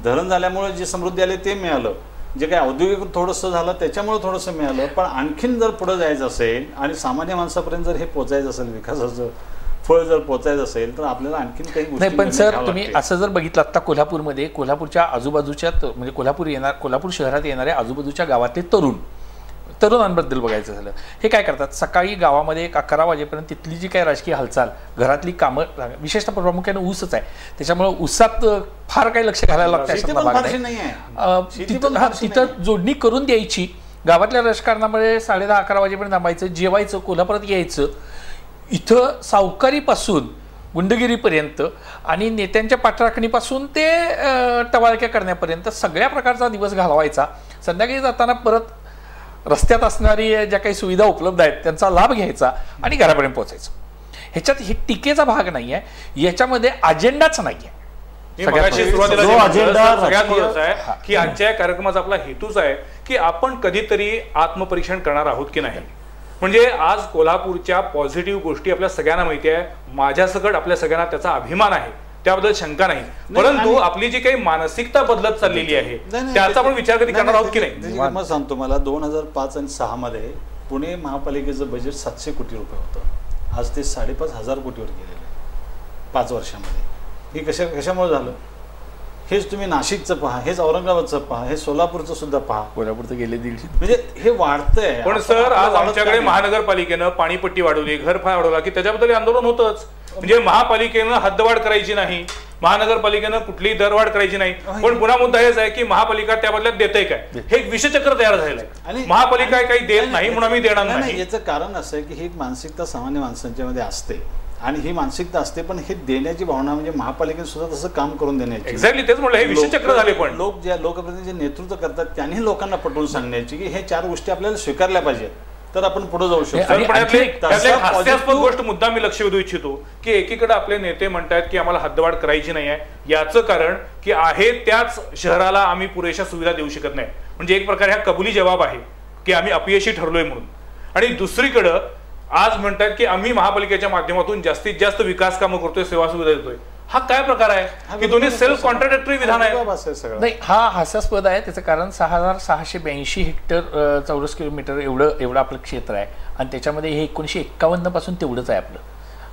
धरण झाल्यामुळे जे समृद्धी आली ते मिळालं, जे काही औद्योगिक थोडंसं झालं त्याच्यामुळे थोडंसं मिळालं. पण आणखीन जर पुढं जायचं असेल आणि सामान्य माणसापर्यंत जर हे पोचायचं असेल, विकासाचं फळ जर पोचायचं असेल तर आपल्याला आणखीन काही नाही. पण सर तुम्ही असं जर बघितलं, आता कोल्हापूरमध्ये कोल्हापूरच्या आजूबाजूच्या म्हणजे कोल्हापूर शहरात येणाऱ्या आजूबाजूच्या गावातले तरुणांबद्दल बघायचं झालं, हे काय करतात, सकाळी गावामध्ये 11 वाजेपर्यंत तिथली जी काही राजकीय हालचाल, घरातली कामं, विशेषतः प्रामुख्याने ऊसच आहे, त्याच्यामुळे ऊसात फार काही लक्ष घालायला लागतं. तिथं जोडणी करून द्यायची, गावातल्या राजकारणामध्ये 10:30-11 वाजेपर्यंत थांबायचं, जेवायचं, कोल्हापुरात यायचं. इथं सावकारीपासून गुंडगिरीपर्यंत आणि नेत्यांच्या पाठराखणीपासून ते टवाळक्या करण्यापर्यंत सगळ्या प्रकारचा दिवस घालवायचा. संध्याकाळी जाताना परत रस्त्यात असणारी ज्या काही सुविधा उपलब्ध आहेत त्यांचा लाभ घ्यायचा आणि घरापर्यंत पोहोचायचं. ह्याच्यात हे टीकेचा भाग नाही आहे, याच्यामध्ये अजेंडाच नाही आहे. की आजच्या कार्यक्रमाचा आपला हेतूच आहे की आपण कधीतरी आत्मपरीक्षण करणार आहोत की नाही. म्हणजे आज कोल्हापूरच्या पॉझिटिव्ह गोष्टी आपल्या सगळ्यांना माहिती आहे, माझ्यासकट आपल्या सगळ्यांना त्याचा अभिमान आहे, त्याबद्दल शंका नाही. परंतु आपली जी काही मानसिकता बदलत चाललेली आहे त्याचा आपण विचार कधी करणार आहोत की नाही. मग सांगतो, मला 2005 आणि 2006 मध्ये पुणे महापालिकेचं बजेट 700 कोटी रुपये होतं. आज ते 5,500 कोटीवर गेलेलं आहे 5 वर्षामध्ये. हे कशामुळे झालं? हेच तुम्ही नाशिकचं पहा, हेच औरंगाबादचं पहा, हे सोलापूरचं सुद्धा पहा, कोल्हापूरचं गेले 150. म्हणजे हे वाढतंय. पण सर आज आमच्याकडे महानगरपालिकेनं पाणीपट्टी वाढवली, घरफाळ वाढवला की त्याच्याबद्दल आंदोलन होतच. म्हणजे महापालिकेनं हद्दवाढ करायची नाही, महानगरपालिकेनं कुठलीही दरवाढ करायची नाही. पण पुन्हा मुद्दा हेच आहे की महापालिका त्या बदल्यात देते काय, हे एक विषचक्र तयार झालेलं आहे. महापालिका काही देत नाही म्हणून आम्ही देणार नाही. याचं कारण असं आहे की ही मानसिकता सामान्य माणसांच्या मध्ये असते आणि ही मानसिकता असते, पण हे देण्याची भावना म्हणजे महापालिकेने सुद्धा तसं काम करून देण्याची. एक्झॅक्टली तेच म्हणलं, हे विषयचक्र झाले. पण लोक ज्या लोकप्रतिनिधी नेतृत्व करतात त्यांनी लोकांना पटवून सांगण्याची की हे 4 गोष्टी आपल्याला स्वीकारल्या पाहिजेत, तर आपण पुढे जाऊ शकतो. हास्यास्पद गोष्ट मुद्दा मी लक्ष वेधू इच्छितो की एकीकडे आपले नेते म्हणतात की आम्हाला हद्दवाढ करायची नाही आहे, याचं कारण की आहे त्याच शहराला आम्ही पुरेशा सुविधा देऊ शकत नाही, म्हणजे एक प्रकारे हा कबुली जबाब आहे की आम्ही अपयशी ठरलोय म्हणून. आणि दुसरीकडं आज म्हणतात की आम्ही महापालिकेच्या माध्यमातून जास्तीत जास्त विकास कामं करतोय, सेवा सुविधा देतोय. हा काय प्रकार आहे की दोन्ही सेल्फ कॉन्ट्राडिक्टरी विधान आहे? नाही, हा हास्यास्पद आहे. त्याचं कारण 6682 हेक्टर चौरस किलोमीटर एवढं आपलं क्षेत्र आहे आणि त्याच्यामध्ये हे 1951 पासून तेवढंच आहे आपलं,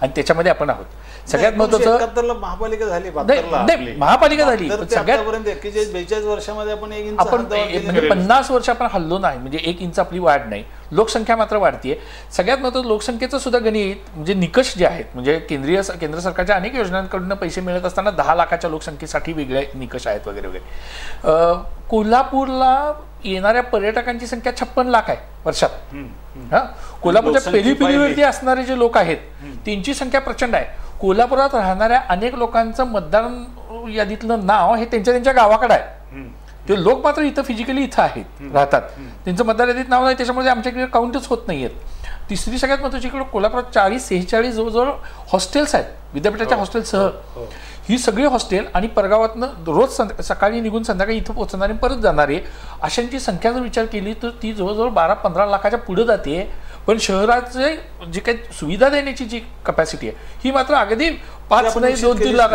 आणि त्याच्यामध्ये आपण आहोत. सगळ्यात महत्वाचं महापालिका झाली, महापालिका झाली. सगळ्यात 42 वर्षामध्ये आपण 50 वर्ष आपण हल्लो नाही, म्हणजे 1 इंच आपली वाढ नाही. लोकसंख्या मात्र वाढतीये. सगळ्यात महत्त्वाचं लोकसंख्येचं सुद्धा गणित म्हणजे निकष जे आहेत, म्हणजे केंद्र सरकारच्या अनेक योजनांकडून पैसे मिळत असताना 10 लाखाच्या लोकसंख्येसाठी वेगळे निकष आहेत वगैरे वगैरे. कोल्हापूरला येणाऱ्या पर्यटकांची संख्या 56 लाख आहे वर्षात. कोल्हापूरच्या पेरीपेरीवरती असणारे जे लोक आहेत त्यांची संख्या प्रचंड आहे. कोल्हापुरात राहणाऱ्या अनेक लोकांचं मतदान यादीतलं नाव हे त्यांच्या गावाकडे आहे. ते लोक मात्र इथं फिजिकली इथं आहेत, राहतात, त्यांचं मतदार यादीत नाव नाही, त्याच्यामुळे आमच्याकडे काउंटच होत नाहीयेत. तिसरी सगळ्यात महत्त्वाची इकडे कोल्हापुरात 46 जवळजवळ हॉस्टेल्स आहेत विद्यापीठाच्या हॉस्टेलसह. ही सगळी हॉस्टेल आणि परगावातनं रोज सकाळी निघून संध्याकाळी इथं पोहोचणारे परत जाणारे अशांची संख्या जर विचार केली तर ती जवळजवळ 12-15 लाखाच्या पुढे जाते. पण शहराचे जे काही सुविधा देण्याची जी कपॅसिटी आहे ही मात्र अगदी 5 नाही 2-3 लाख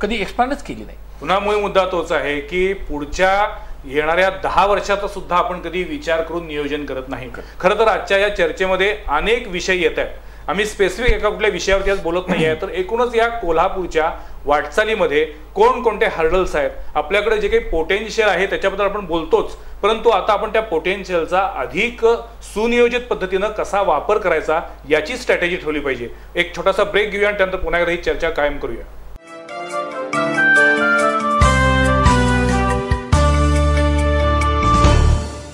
कधी एक्सपांडच केली नाही. पुन्हा मूळ मुद्दा तोच आहे की पुढच्या येणाऱ्या 10 वर्षाचा सुद्धा आपण कधी विचार करून नियोजन करत नाही. खरं तर आजच्या या चर्चेमध्ये अनेक विषय येत आहेत. आम्ही स्पेसिफिक एका कुठल्या विषयावरती आज बोलत नाही आहे, तर एकूणच या कोल्हापूरच्या वाटचालीमध्ये कोणकोणते हर्डल्स आहेत, आपल्याकडे जे काही पोटेन्शियल आहे त्याच्याबद्दल आपण बोलतोच, परंतु आता आपण त्या पोटेन्शियलचा अधिक सुनियोजित पद्धतीनं कसा वापर करायचा याची स्ट्रॅटेजी ठेवली पाहिजे. एक छोटासा ब्रेक घेऊया आणि त्यानंतर पुन्हा एकदा ही चर्चा कायम करूया.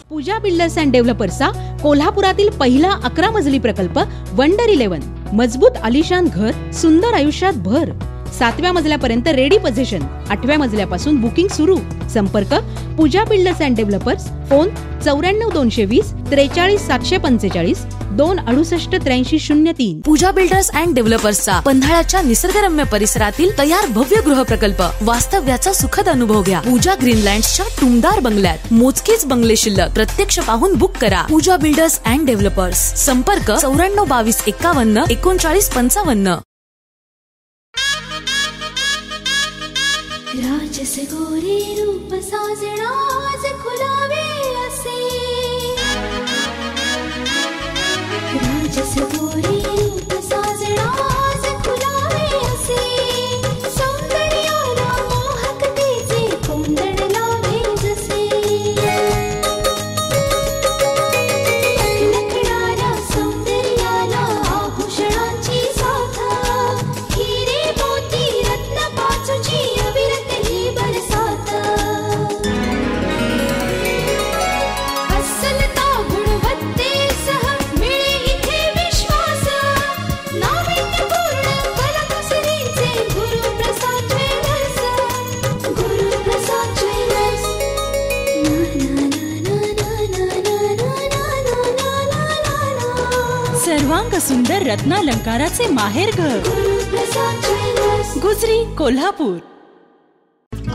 पूजा बिल्डर्स अँड डेव्हलपर्सचा कोल्हापुरातील पहिला 11 मजली प्रकल्प वंडर 11. मजबूत आलिशान घर, सुंदर आयुष्यात भर. 7व्या मजल्यापर्यंत रेडी पोझिशन, 8व्या मजल्यापासून बुकिंग सुरू. संपर्क Pooja builders and developers. Phone 94 220 43 745 268 83 03. Pooja builders and डेव्हलपर्सचा पन्हाळ्याच्या निसर्गरम्य परिसरातील तयार भव्य गृह प्रकल्प वास्तव्याचा सुखद अनुभव घ्या. पूजा ग्रीनलँड्सच्या टुमदार बंगल्यात मोजकेच बंगले शिल्लक. प्रत्यक्ष पाहून बुक करा. पूजा बिल्डर्स अँड डेव्हलपर्स. संपर्क 94 22 51 39 55. राजस गोरे रूप साजना आज खुलावे असे. राजस गोरे रूप साजना आज खुलावे असे. सौंदर्याला मोहकतेचे कोंदण लावे जसे. लखलखणाऱ्या सौंदर्याला आभूषणांची साथ. हिरे मोती रत्न पाचूची अविरत ही बरसात. अस्सलता गुणवत्तेसह मिळे इथे विश्वास. नाविन्यपूर्ण कलाकुसरीचे गुरुप्रसाद ज्वेलर्स. गुरुप्रसाद ज्वेलर्स. सर्वांग सुंदर रत्नालंकाराचे माहेरघर. गुरुप्रसाद ज्वेलर्स. गुजरी, कोल्हापूर.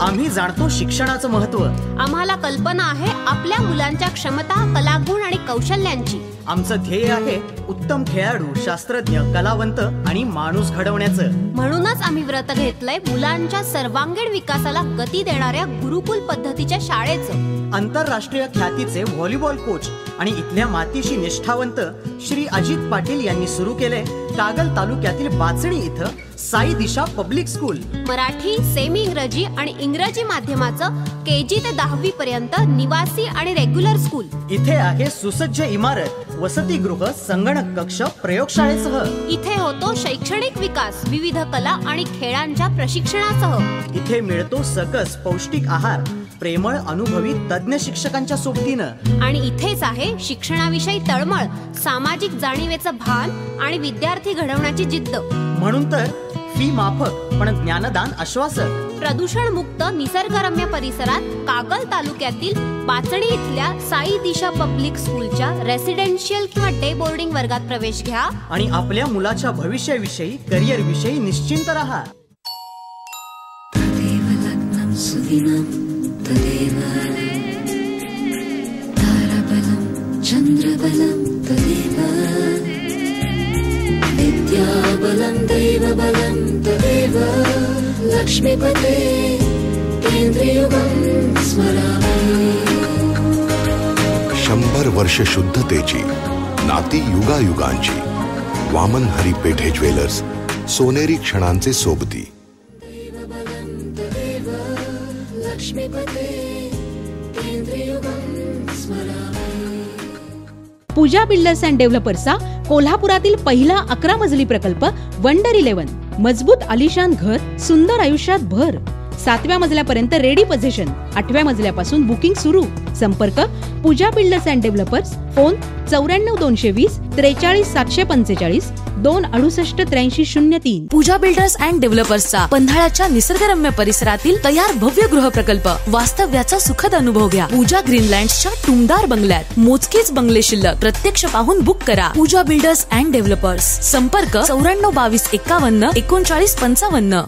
आम्ही जाणतो शिक्षणाचं महत्त्व. आम्हाला कल्पना आहे आपल्या मुलांच्या क्षमता, कलागुण आणि कौशल्यांची. आमचं ध्येय आहे उत्तम खेळाडू, शास्त्रज्ञ, कलावंत आणि माणूस घडवण्याचं. म्हणूनच आम्ही व्रत घेतलंय मुलांच्या सर्वांगीण विकासाला गती देणाऱ्या गुरुकुल पद्धतीच्या शाळेचं. आंतरराष्ट्रीय ख्यातीचे व्हॉलीबॉल कोच आणि इथल्या मातीशी निष्ठावंत श्री अजित पाटील यांनी सुरू केले कागल तालुक्यातील बाचणी इथं साई दिशा पब्लिक स्कूल. मराठी, सेमी इंग्रजी आणि इंग्रजी माध्यमाचं KG ते 10वी पर्यंत निवासी आणि रेग्युलर स्कूल. इथे आहे सुसज्ज इमारत, वसतिगृह, संगणक कक्ष, प्रयोगशाळेसह. इथे होतो शैक्षणिक विकास, विविध कला आणि खेळांच्या प्रशिक्षणासह. इथे मिळतो सकस पौष्टिक आहार, प्रेमळ अनुभवी तज्ज्ञ शिक्षकांच्या सोबतीनं. आणि इथेच आहे शिक्षणाविषयी तळमळ, सामाजिक जाणीवेचं भान आणि विद्यार्थी घडवण्याची जिद्द. म्हणून तर फी माफक पण ज्ञानदान आश्वासक. प्रदूषण मुक्त निसर्गरम्य परिसरात कागल तालुक्यातील बाचणी इथल्या साई दिशा पब्लिक स्कूलच्या रेसिडेन्शियल किंवा डे बोर्डिंग वर्गात प्रवेश घ्या आणि आपल्या मुलाच्या भविष्याविषयी करिअर विषयी निश्चिंत राहा. तदेव लग्नं सुदिनं तदेव ताराबलं चन्द्रबलं तदेव विद्याबलं दैवबलं तदेव लक्ष्मीपते केंद्रयुगं स्मरामि. 100 वर्ष शुद्धतेची नाती युगायुगांची. वामन हरी पेठे ज्वेलर्स, सोनेरी क्षणांचे सोबती. पूजा बिल्डर्स अँड डेव्हलपर्सचा कोल्हापुरातील पहिला 11 मजली प्रकल्प वंडर 11. मजबूत आलिशान घर, सुंदर आयुष्यात भर. 7व्या मजल्यापर्यंत रेडी पोझिशन, 8व्या मजल्यापासून बुकिंग सुरू. संपर्क Pooja builders and developers. Phone 94 220 43 745 268 83 03. Pooja builders and डेव्हलपर्सचा पन्हाळ्याच्या निसर्गरम्य परिसरातील तयार भव्य गृह प्रकल्प. वास्तव्याचा सुखद अनुभव घ्या. पूजा ग्रीनलँड्सच्या टुमदार बंगल्यात. मोजकेच बंगले शिल्लक. प्रत्यक्ष पाहून बुक करा. पूजा बिल्डर्स अँड डेव्हलपर्स. संपर्क 94 22 51 39 55.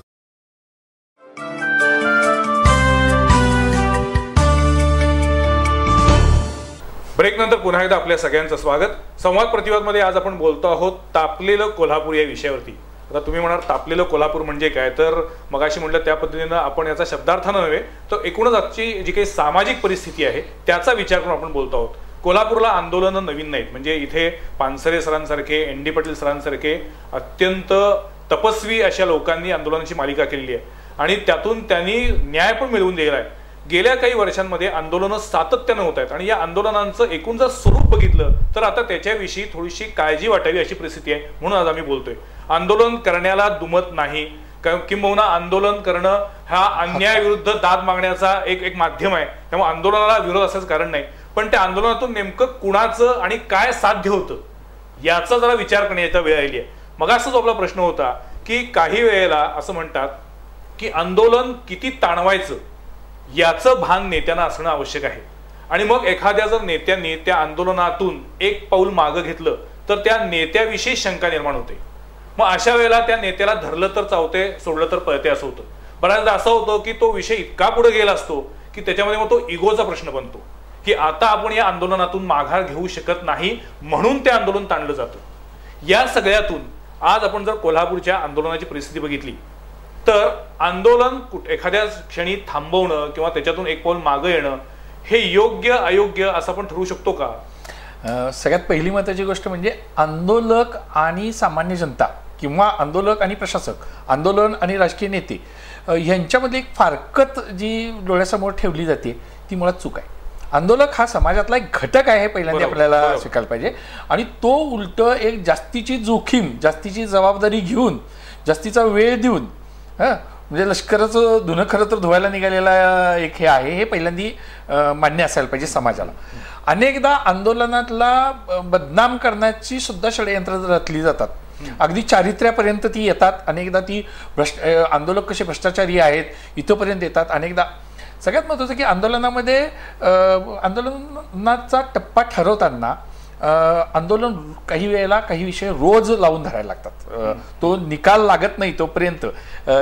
ब्रेक नंतर पुन्हा एकदा आपल्या सगळ्यांचं स्वागत. संवाद प्रतिवाद मध्ये आज आपण बोलतो आहोत तापलेलं कोल्हापूर या विषयावरती. आता तुम्ही म्हणाल तापलेलं कोल्हापूर म्हणजे काय, तर मगाशी म्हटलं त्या पद्धतीनं आपण याचा शब्दार्थानं नव्हे तर एकूणच आजची जी काही सामाजिक परिस्थिती आहे त्याचा विचार करून आपण बोलतो आहोत. कोल्हापूरला आंदोलनं नवीन नाहीत. म्हणजे इथे पानसरे सरांसारखे, ND पाटील सरांसारखे अत्यंत तपस्वी अशा लोकांनी आंदोलनाची मालिका केलेली आहे आणि त्यातून त्यांनी न्याय पण मिळवून दिलेला आहे. गेल्या काही वर्षांमध्ये आंदोलनं सातत्यानं होत आहेत आणि या आंदोलनांचं एकूण जर स्वरूप बघितलं तर आता त्याच्याविषयी थोडीशी काळजी वाटावी अशी परिस्थिती आहे. म्हणून आज आम्ही बोलतोय. आंदोलन करण्याला दुमत नाही, किंबहुना आंदोलन करणं हा अन्यायाविरुद्ध दाद मागण्याचा एक माध्यम आहे. त्यामुळे आंदोलनाला विरोध असायचं कारण नाही. पण त्या आंदोलनातून नेमकं कुणाचं आणि काय साध्य होतं याचा जरा विचार करण्याची वेळ आली आहे. मग असाच आपला प्रश्न होता की काही वेळेला असं म्हणतात की आंदोलन किती ताणवायचं याचं भान नेत्यांना असणं आवश्यक आहे. आणि मग एखाद्या जर नेत्यांनी त्या आंदोलनातून एक पाऊल मागं घेतलं तर त्या नेत्याविषयी शंका निर्माण होते. मग अशा वेळेला त्या नेत्याला धरलं तर चावते, सोडलं तर पळते असं होतं. बऱ्याचदा असं होतं की तो विषय इतका पुढे गेला असतो की त्याच्यामध्ये मग तो इगोचा प्रश्न बनतो की आता आपण या आंदोलनातून माघार घेऊ शकत नाही म्हणून ते आंदोलन ताणलं जातं. या सगळ्यातून आज आपण जर कोल्हापूरच्या आंदोलनाची परिस्थिती बघितली तर आंदोलन एखाद्या क्षणी थांबवणं किंवा त्याच्यातून एक पाऊल मागं येणं हे योग्य अयोग्य असं आपण ठरवू शकतो का? सगळ्यात पहिली महत्त्वाची गोष्ट म्हणजे आंदोलक आणि सामान्य जनता किंवा आंदोलक आणि प्रशासक, आंदोलन आणि राजकीय नेते यांच्यामध्ये एक फारकत जी डोळ्यासमोर ठेवली जाते ती मुळात चूक आहे. आंदोलक हा समाजातला एक घटक आहे, पहिल्यांदा आपल्याला स्वीकारला पाहिजे. आणि तो उलट एक जास्तीची जोखीम, जास्तीची जबाबदारी घेऊन, जास्तीचा वेळ देऊन म्हणजे लष्कराचं धुणं खरं तर धुवायला निघालेला एक हे आहे, हे पहिल्यांदा मान्य असायला पाहिजे समाजाला. अनेकदा आंदोलनातला बदनाम करण्याची सुद्धा षडयंत्र रचली जातात. अगदी चारित्र्यापर्यंत ती येतात. अनेकदा ती आंदोलक कसे भ्रष्टाचारी आहेत इथंपर्यंत येतात. अनेकदा सगळ्यात महत्त्वाचं की आंदोलनामध्ये आंदोलनाचा टप्पा ठरवताना आंदोलन काही वेळेला काही विषय रोज लावून धरायला लागतात. तो निकाल लागत नाही तोपर्यंत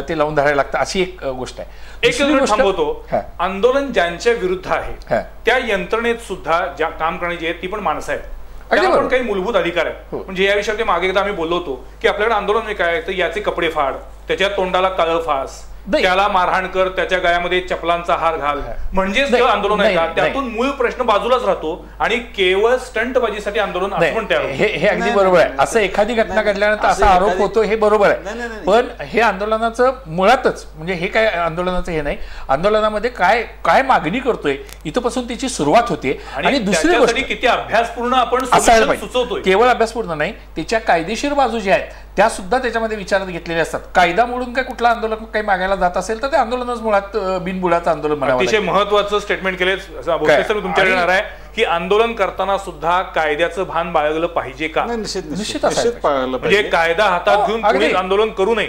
ते लावून धरायला लागतं, अशी एक गोष्ट आहे. एक थांबवतो, आंदोलन ज्यांच्या विरुद्ध आहे त्या यंत्रणेत सुद्धा ज्या काम करण्याची आहेत ती पण माणसं आहेत. त्याला पण काही मूलभूत अधिकार आहेत. म्हणजे या विषयात मागे एकदा आम्ही बोललो होतो की आपल्याकडे आंदोलन म्हणजे काय, तर याचे कपडे फाड, त्याच्या तोंडाला काळं फास, त्याला मारहाण कर, त्याच्या गळ्यामध्ये चपलांचा हार घाल, म्हणजेच आंदोलन आहे का? त्यातून मूळ प्रश्न बाजूलाच राहतो आणि केवळ स्टंटबाजीसाठी आंदोलन असं तयार होतं. हे अगदी बरोबर आहे. असं एखादी घटना घडल्यानंतर असा आरोप होतो, हे बरोबर आहे. पण हे आंदोलनाचं मुळातच म्हणजे हे काय आंदोलनाचं हे नाही. आंदोलनामध्ये काय काय मागणी करतोय इथपासून त्याची सुरुवात होते. आणि दुसरी गोष्ट किती अभ्यासपूर्ण आपण असायला पाहिजे. केवळ अभ्यासपूर्ण नाही, त्याच्या कायदेशीर बाजू ज्या आहेत त्या सुद्धा त्याच्यामध्ये विचारात घेतलेल्या असतात. कायदा मोडून काय कुठला आंदोलन काही मागायला जात असेल तर ते आंदोलनच मुळात बिनबुडाचं आंदोलन म्हणावं. अतिशय महत्वाचं स्टेटमेंट केले तुमच्याकडे येणार आहे की आंदोलन करताना सुद्धा कायद्याचं भान बाळगलं पाहिजे का? निश्चित पाळलं म्हणजे पाहिजे. कायदा हातात घेऊन कोणी आंदोलन करू नये.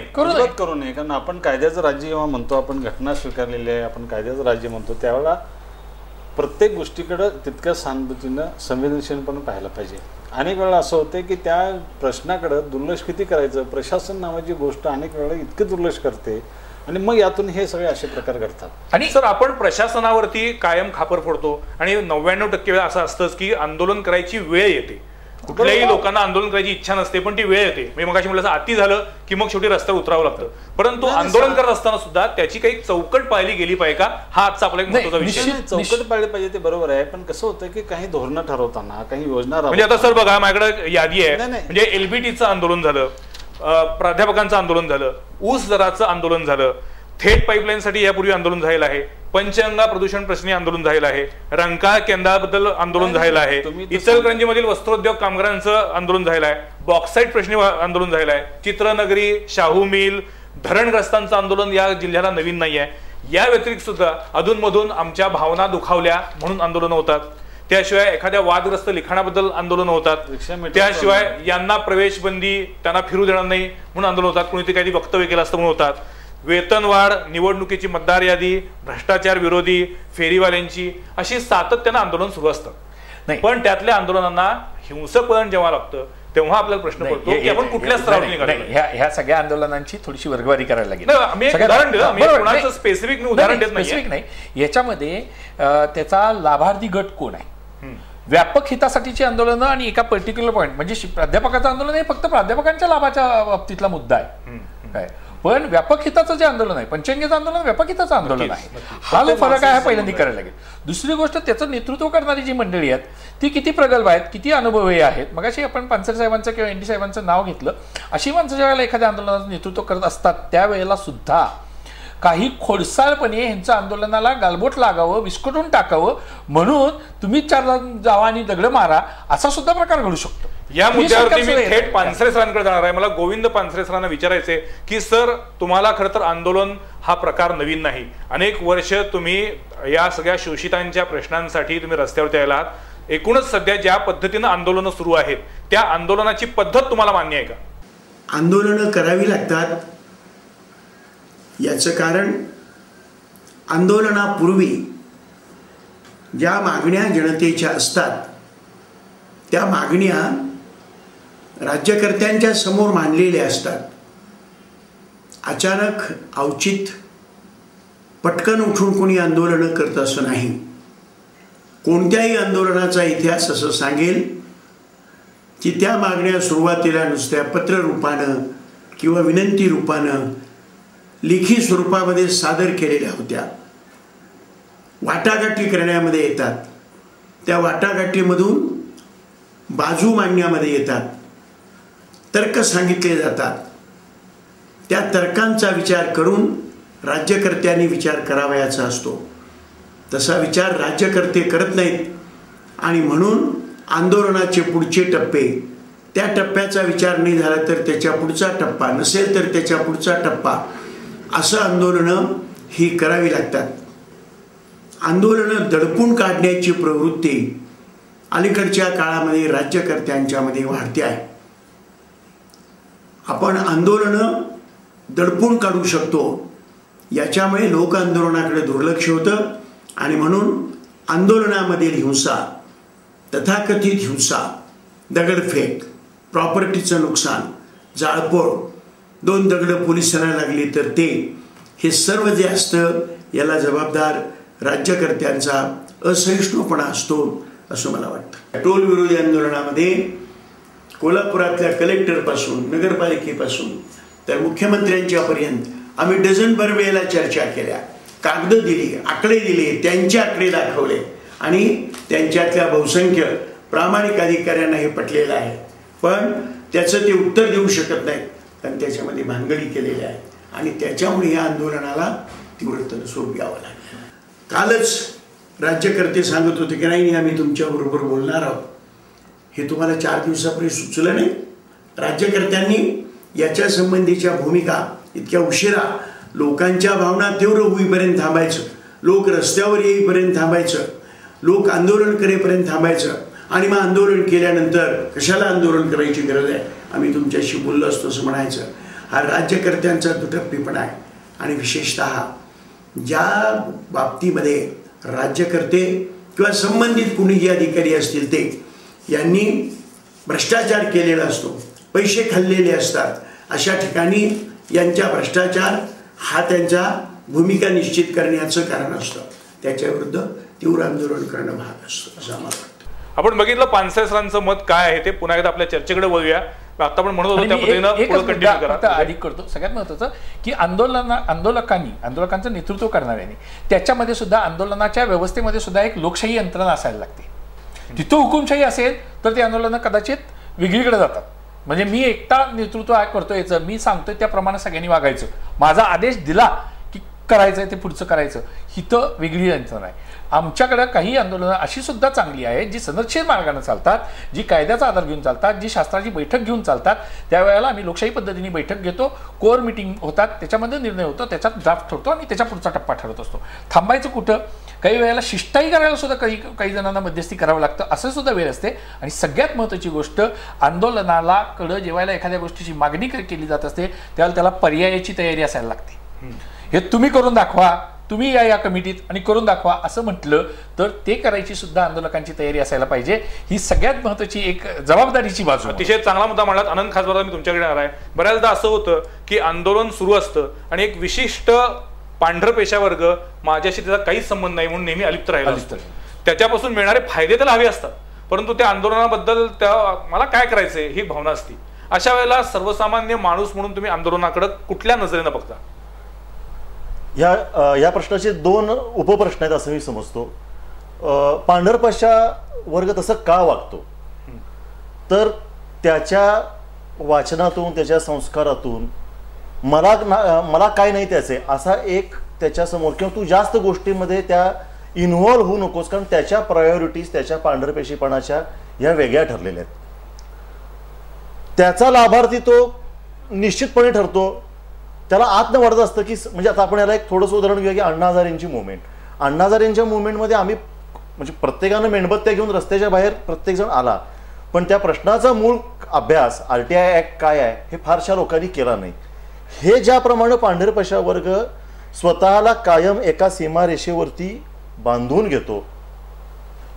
करू नये. कारण आपण कायद्याचं राज्य जेव्हा म्हणतो, आपण घटना स्वीकारलेली आहे, आपण कायद्याचं राज्य म्हणतो, त्यावेळेला प्रत्येक गोष्टीकडे तितक्या सहानुभूतीनं संवेदनशीलपणे पाहायला पाहिजे. अनेक वेळा असं होतं की त्या प्रश्नाकडे दुर्लक्ष किती करायचं, प्रशासन नावाची गोष्ट अनेक वेळा इतके दुर्लक्ष करते आणि मग यातून हे सगळे असे प्रकार घडतात. आणि सर आपण प्रशासनावरती कायम खापर फोडतो आणि 99% वेळा असं असतंच की आंदोलन करायची वेळ येते. कुठल्याही लोकांना आंदोलन करायची इच्छा नसते पण ती वेळ येते. मी मगाशी म्हटलं अति झालं की मग शेवटी रस्त्यावर उतरावं लागतं. परंतु आंदोलन करत असताना सुद्धा त्याची काही चौकट पाळली गेली पाहिजे का, हा आजचा आपला एक महत्त्वाचा विषय. चौकट पाळली पाहिजे ते बरोबर आहे, पण कसं होतं की काही धोरणं ठरवताना, काही योजना, म्हणजे आता सर बघा माझ्याकडे यादी आहे. म्हणजे LBTचं आंदोलन झालं, प्राध्यापकांचं आंदोलन झालं, ऊस दराचं आंदोलन झालं, थेट पाईपलाईनसाठी यापूर्वी आंदोलन झालेलं आहे, पंचगंगा प्रदूषण प्रश्नी आंदोलन झालेलं आहे, रंकाळ केंद्राबद्दल आंदोलन झालेलं आहे, इचलकरंजीमधील वस्त्रोद्योग कामगारांचं आंदोलन झालेलं आहे, बॉक्साईट प्रश्नी आंदोलन झालेलं आहे, चित्रनगरी, शाहू मिल, धरणग्रस्तांचं आंदोलन या जिल्ह्याला नवीन नाही आहे. या व्यतिरिक्त सुद्धा अधूनमधून आमच्या भावना दुखावल्या म्हणून आंदोलन होतात. त्याशिवाय एखाद्या वादग्रस्त लिखाणाबद्दल आंदोलन होतात. त्याशिवाय यांना प्रवेश बंदी, त्यांना फिरू देणार नाही म्हणून आंदोलन होतात. कोणीतरी काही वक्तव्य केलं असतं म्हणून होतात. वेतनवाढ, निवडणुकीची मतदार यादी, भ्रष्टाचार विरोधी, फेरीवाल्यांची अशी सातत्यानं आंदोलन सुरू असतं. पण त्यातल्या आंदोलनांना हिंसक वळण जेव्हा लागतं तेव्हा आपल्याला प्रश्न पडतो की आपण कुठल्या स्तरावर निघालो. ह्या सगळ्या आंदोलनांची थोडीशी वर्गवारी करायला लागेल. स्पेसिफिक उदाहरण देत नाही. याच्यामध्ये त्याचा लाभार्थी गट कोण आहे, व्यापक हितासाठीची आंदोलनं आणि एका पर्टिक्युलर पॉईंट म्हणजे प्राध्यापकाचं आंदोलन हे फक्त प्राध्यापकांच्या लाभाच्या बाबतीतला मुद्दा आहे काय. पण व्यापक हिताचं जे आंदोलन आहे, पंचगंगेचं आंदोलन व्यापक हिताचं आंदोलन आहे. हा जो फरक आहे पहिल्यांदा करायला लागेल. दुसरी गोष्ट, त्याचं नेतृत्व करणारी जी मंडळी आहेत ती किती प्रगल्भ आहेत, किती अनुभवी आहेत. मगाशी आपण पानसरे साहेबांचं किंवा NT साहेबांचं नाव घेतलं. अशी माणसं ज्या वेळेला एखाद्या आंदोलनाचं नेतृत्व करत असतात त्यावेळेला सुद्धा काही खोडसाळपणे ह्यांचं आंदोलनाला गालबोट लागावं, विस्कटून टाकावं म्हणून तुम्ही चार जावा आणि दगड मारा असा सुद्धा प्रकार घडू शकतो. या मुद्द्यावरती मी थेट पानसरे सरांकडे जाणार आहे. मला गोविंद पानसरे सरांना विचारायचे की सर, तुम्हाला खरं तर आंदोलन हा प्रकार नवीन नाही. अनेक वर्ष तुम्ही या सगळ्या शोषितांच्या प्रश्नांसाठी तुम्ही रस्त्यावरती यायला आहात. एकूणच सध्या ज्या पद्धतीनं आंदोलनं सुरू आहेत त्या आंदोलनाची पद्धत तुम्हाला मान्य आहे का? आंदोलनं करावी लागतात. याचं कारण आंदोलनापूर्वी ज्या मागण्या जनतेच्या असतात त्या मागण्या राज्यकर्त्यांच्या समोर मांडलेल्या असतात. अचानक औचित पटकन उठून कोणी आंदोलनं करत असं नाही. कोणत्याही आंदोलनाचा इतिहास असं सांगेल की त्या मागण्या सुरुवातीला नुसत्या पत्र रूपानं किंवा विनंती रूपानं लेखी स्वरूपामध्ये सादर केलेल्या होत्या. वाटाघाटी करण्यामध्ये येतात, त्या वाटाघाटीमधून बाजू मांडण्यामध्ये येतात, तर्क सांगितले जातात. त्या तर्कांचा विचार करून राज्यकर्त्यांनी विचार करावयाचा असतो. तसा विचार राज्यकर्ते करत नाहीत आणि म्हणून आंदोलनाचे पुढचे टप्पे, त्या टप्प्याचा विचार नाही झाला तर त्याच्या पुढचा टप्पा, नसेल तर त्याच्या पुढचा टप्पा, असं आंदोलनं ही करावी लागतात. आंदोलनं दडपून काढण्याची प्रवृत्ती अलीकडच्या काळामध्ये राज्यकर्त्यांच्यामध्ये वाढते आहे. आपण आंदोलनं दडपून काढू शकतो याच्यामुळे लोक आंदोलनाकडे दुर्लक्ष होतं आणि म्हणून आंदोलनामधील हिंसा, तथाकथित हिंसा, दगडफेक, प्रॉपर्टीचं नुकसान, जाळपोळ, 2 दगडं पोलिसांना लागली तर ते, हे सर्व जे असतं याला जबाबदार राज्यकर्त्यांचा असहिष्णुपणा असतो असं मला वाटतं. टोल विरोधी आंदोलनामध्ये कोल्हापुरातल्या कलेक्टरपासून नगरपालिकेपासून तर मुख्यमंत्र्यांच्यापर्यंत आम्ही डझनभर वेळेला चर्चा केल्या, कागद दिली, आकडे दिले, त्यांचे आकडे दाखवले आणि त्यांच्यातल्या बहुसंख्य प्रामाणिक अधिकाऱ्यांना हे पटलेलं आहे. पण त्याचं ते उत्तर देऊ शकत नाहीत कारण त्याच्यामध्ये भानगडी केलेल्या आहेत आणि त्याच्यामुळे या आंदोलनाला तीव्रतेनं स्वरूप यावं लागलं. कालच राज्यकर्ते सांगत होते की नाही आम्ही तुमच्याबरोबर बोलणार आहोत. हे तुम्हाला 4 दिवसापूर्वी सुचलं नाही? राज्यकर्त्यांनी याच्या संबंधीच्या भूमिका इतक्या उशिरा लोकांच्या भावना तीव्र होईपर्यंत थांबायचं, लोक रस्त्यावर येईपर्यंत थांबायचं, लोक आंदोलन करेपर्यंत थांबायचं आणि मग आंदोलन केल्यानंतर कशाला आंदोलन करायची गरज आहे, आम्ही तुमच्याशी बोललो असतो असं म्हणायचं. हा राज्यकर्त्यांचा दुटप्पीपणा आहे. आणि विशेषतः ज्या बाबतीमध्ये राज्यकर्ते किंवा संबंधित कुणी जे अधिकारी असतील ते यांनी भ्रष्टाचार केलेला असतो, पैसे खाल्लेले असतात, अशा ठिकाणी यांच्या भ्रष्टाचार हा त्यांचा भूमिका निश्चित करण्याचं कारण असतं. त्याच्याविरुद्ध तीव्र आंदोलन करणं भाग असतं असं आम्हाला वाटतं. आपण बघितलं पानसरे सरांचं मत काय आहे ते पुन्हा एकदा आपल्या चर्चेकडे वळूया. आता आपण म्हणत होतो त्या पद्धतीनं कंटिन्यू करा. अधिक करतो. सगळ्यात महत्त्वाचं की आंदोलकांचं नेतृत्व करणाऱ्यांनी त्याच्यामध्ये सुद्धा आंदोलनाच्या व्यवस्थेमध्ये सुद्धा एक लोकशाही यंत्रणा असायला लागते. तिथं हुकुमशाही असेल तर ती आंदोलनं कदाचित वेगळीकडे जातात. म्हणजे मी एकटा नेतृत्व करतोय याचं, मी सांगतोय त्याप्रमाणे सगळ्यांनी वागायचं, माझा आदेश दिला की करायचंय ते पुढचं करायचं, हिथं वेगळी यंत्रणा आहे. आमच्याकडे काही आंदोलनं अशी सुद्धा चांगली आहेत जी संरक्षित मार्गाने चालतात, जी कायद्याचा आधार घेऊन चालतात, जी शास्त्राची बैठक घेऊन चालतात. त्यावेळेला आम्ही लोकशाही पद्धतीने बैठक घेतो, कोर मिटिंग होतात, त्याच्यामध्ये निर्णय होतो, त्याच्यात ड्राफ्ट ठरतो आणि त्याच्या पुढचा टप्पा ठरत असतो. थांबायचं कुठं? काही वेळेला शिष्टाई करायला सुद्धा काही जणांना मध्यस्थी करावं लागतं, असं सुद्धा वेळ असते. आणि सगळ्यात महत्त्वाची गोष्ट, आंदोलनाला कडं जेव्हा एखाद्या गोष्टीची मागणी केली जात असते त्यावेळेला त्याला पर्यायाची तयारी असायला लागते. हे तुम्ही करून दाखवा, तुम्ही या कमिटीत आणि करून दाखवा असं म्हटलं तर ते करायची सुद्धा आंदोलकांची तयारी असायला पाहिजे. ही सगळ्यात महत्त्वाची एक जबाबदारीची बाजू. अतिशय चांगला मुद्दा म्हणलात आनंद खासबार. मी तुमच्याकडे येणार आहे. बऱ्याचदा असं होतं की आंदोलन सुरू असतं आणि एक विशिष्ट पांढर पेशा वर्ग माझ्याशी त्याचा काहीच संबंध नाही म्हणून नेहमी अलिप्त राहिला असतो. त्याच्यापासून मिळणारे फायदे त्याला हवे असतात, परंतु त्या आंदोलनाबद्दल मला काय करायचंय ही भावना असते. अशा वेळेला सर्वसामान्य माणूस म्हणून तुम्ही आंदोलनाकडे कुठल्या नजरेनं बघता? या प्रश्नाचे दोन उपप्रश्न आहेत असं मी समजतो. पांढरपेशा वर्ग तसं का वागतो, तर त्याच्या वाचनातून त्याच्या संस्कारातून मला काय नाही त्याचे असा एक त्याच्यासमोर, किंवा तू जास्त गोष्टीमध्ये त्या इन्व्हॉल्व्ह होऊ नकोस, कारण त्याच्या प्रायोरिटीज त्याच्या पांढरपेशीपणाच्या या वेगळ्या ठरलेल्या आहेत. त्याचा लाभार्थी तो निश्चितपणे ठरतो. त्याला आतनं वाटत असतं की, म्हणजे आता आपण याला एक थोडंसं उदाहरण घेऊया की अण्णा हजारेंची मुवमेंट. अण्णा हजारेंच्या मुवमेंटमध्ये आम्ही म्हणजे प्रत्येकानं मेणबत्त्या घेऊन रस्त्याच्या बाहेर प्रत्येकजण आला, पण त्या प्रश्नाचा मूळ अभ्यास RTI ऍक्ट काय आहे हे फारशा लोकांनी केला नाही. हे ज्याप्रमाणे पांढरपेशा वर्ग स्वतःला कायम एका सीमारेषेवरती बांधून घेतो,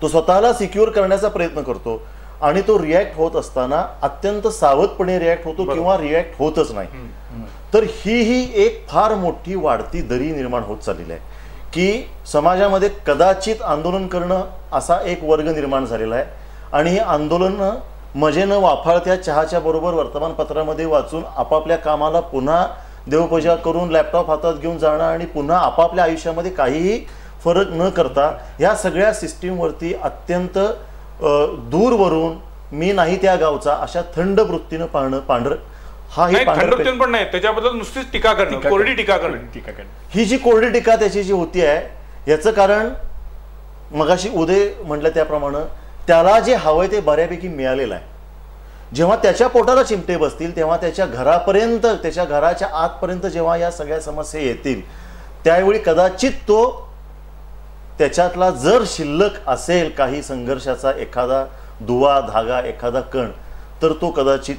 तो स्वतःला सिक्युअर करण्याचा प्रयत्न करतो आणि तो रिॲक्ट होत असताना अत्यंत सावधपणे रिॲक्ट होतो किंवा रिॲक्ट होतच नाही. तर ही एक फार मोठी वाढती दरी निर्माण होत चाललेली आहे की समाजामध्ये कदाचित आंदोलन करणं असा एक वर्ग निर्माण झालेला आहे. आणि ही आंदोलन मजेनं वाफाळत्या चहाच्या बरोबर वर्तमानपत्रामध्ये वाचून आपापल्या कामाला पुन्हा देवपूजा करून लॅपटॉप हातात घेऊन जाणं आणि पुन्हा आपापल्या आयुष्यामध्ये काहीही फरक न करता या सगळ्या सिस्टीमवरती अत्यंत दूरवरून मी नाही त्या गावचा अशा थंड वृत्तीनं पाहणं पण नाही, त्याच्याबद्दल नुसतीच टीका करणं, कोरडी टीका करणं. ही जी कोरडी टीका त्याची जी होती आहे याचं कारण मगाशी उदय म्हटलं त्याप्रमाणे त्याला जे हवंय ते बऱ्यापैकी मिळालेलं आहे. जेव्हा त्याच्या पोटाला चिमटे बसतील तेव्हा त्याच्या घरापर्यंत, त्याच्या घराच्या आतपर्यंत जेव्हा या सगळ्या समस्या येतील त्यावेळी कदाचित तो त्याच्यातला जर शिल्लक असेल काही संघर्षाचा एखादा दुवा धागा, एखादा कण, तर तो कदाचित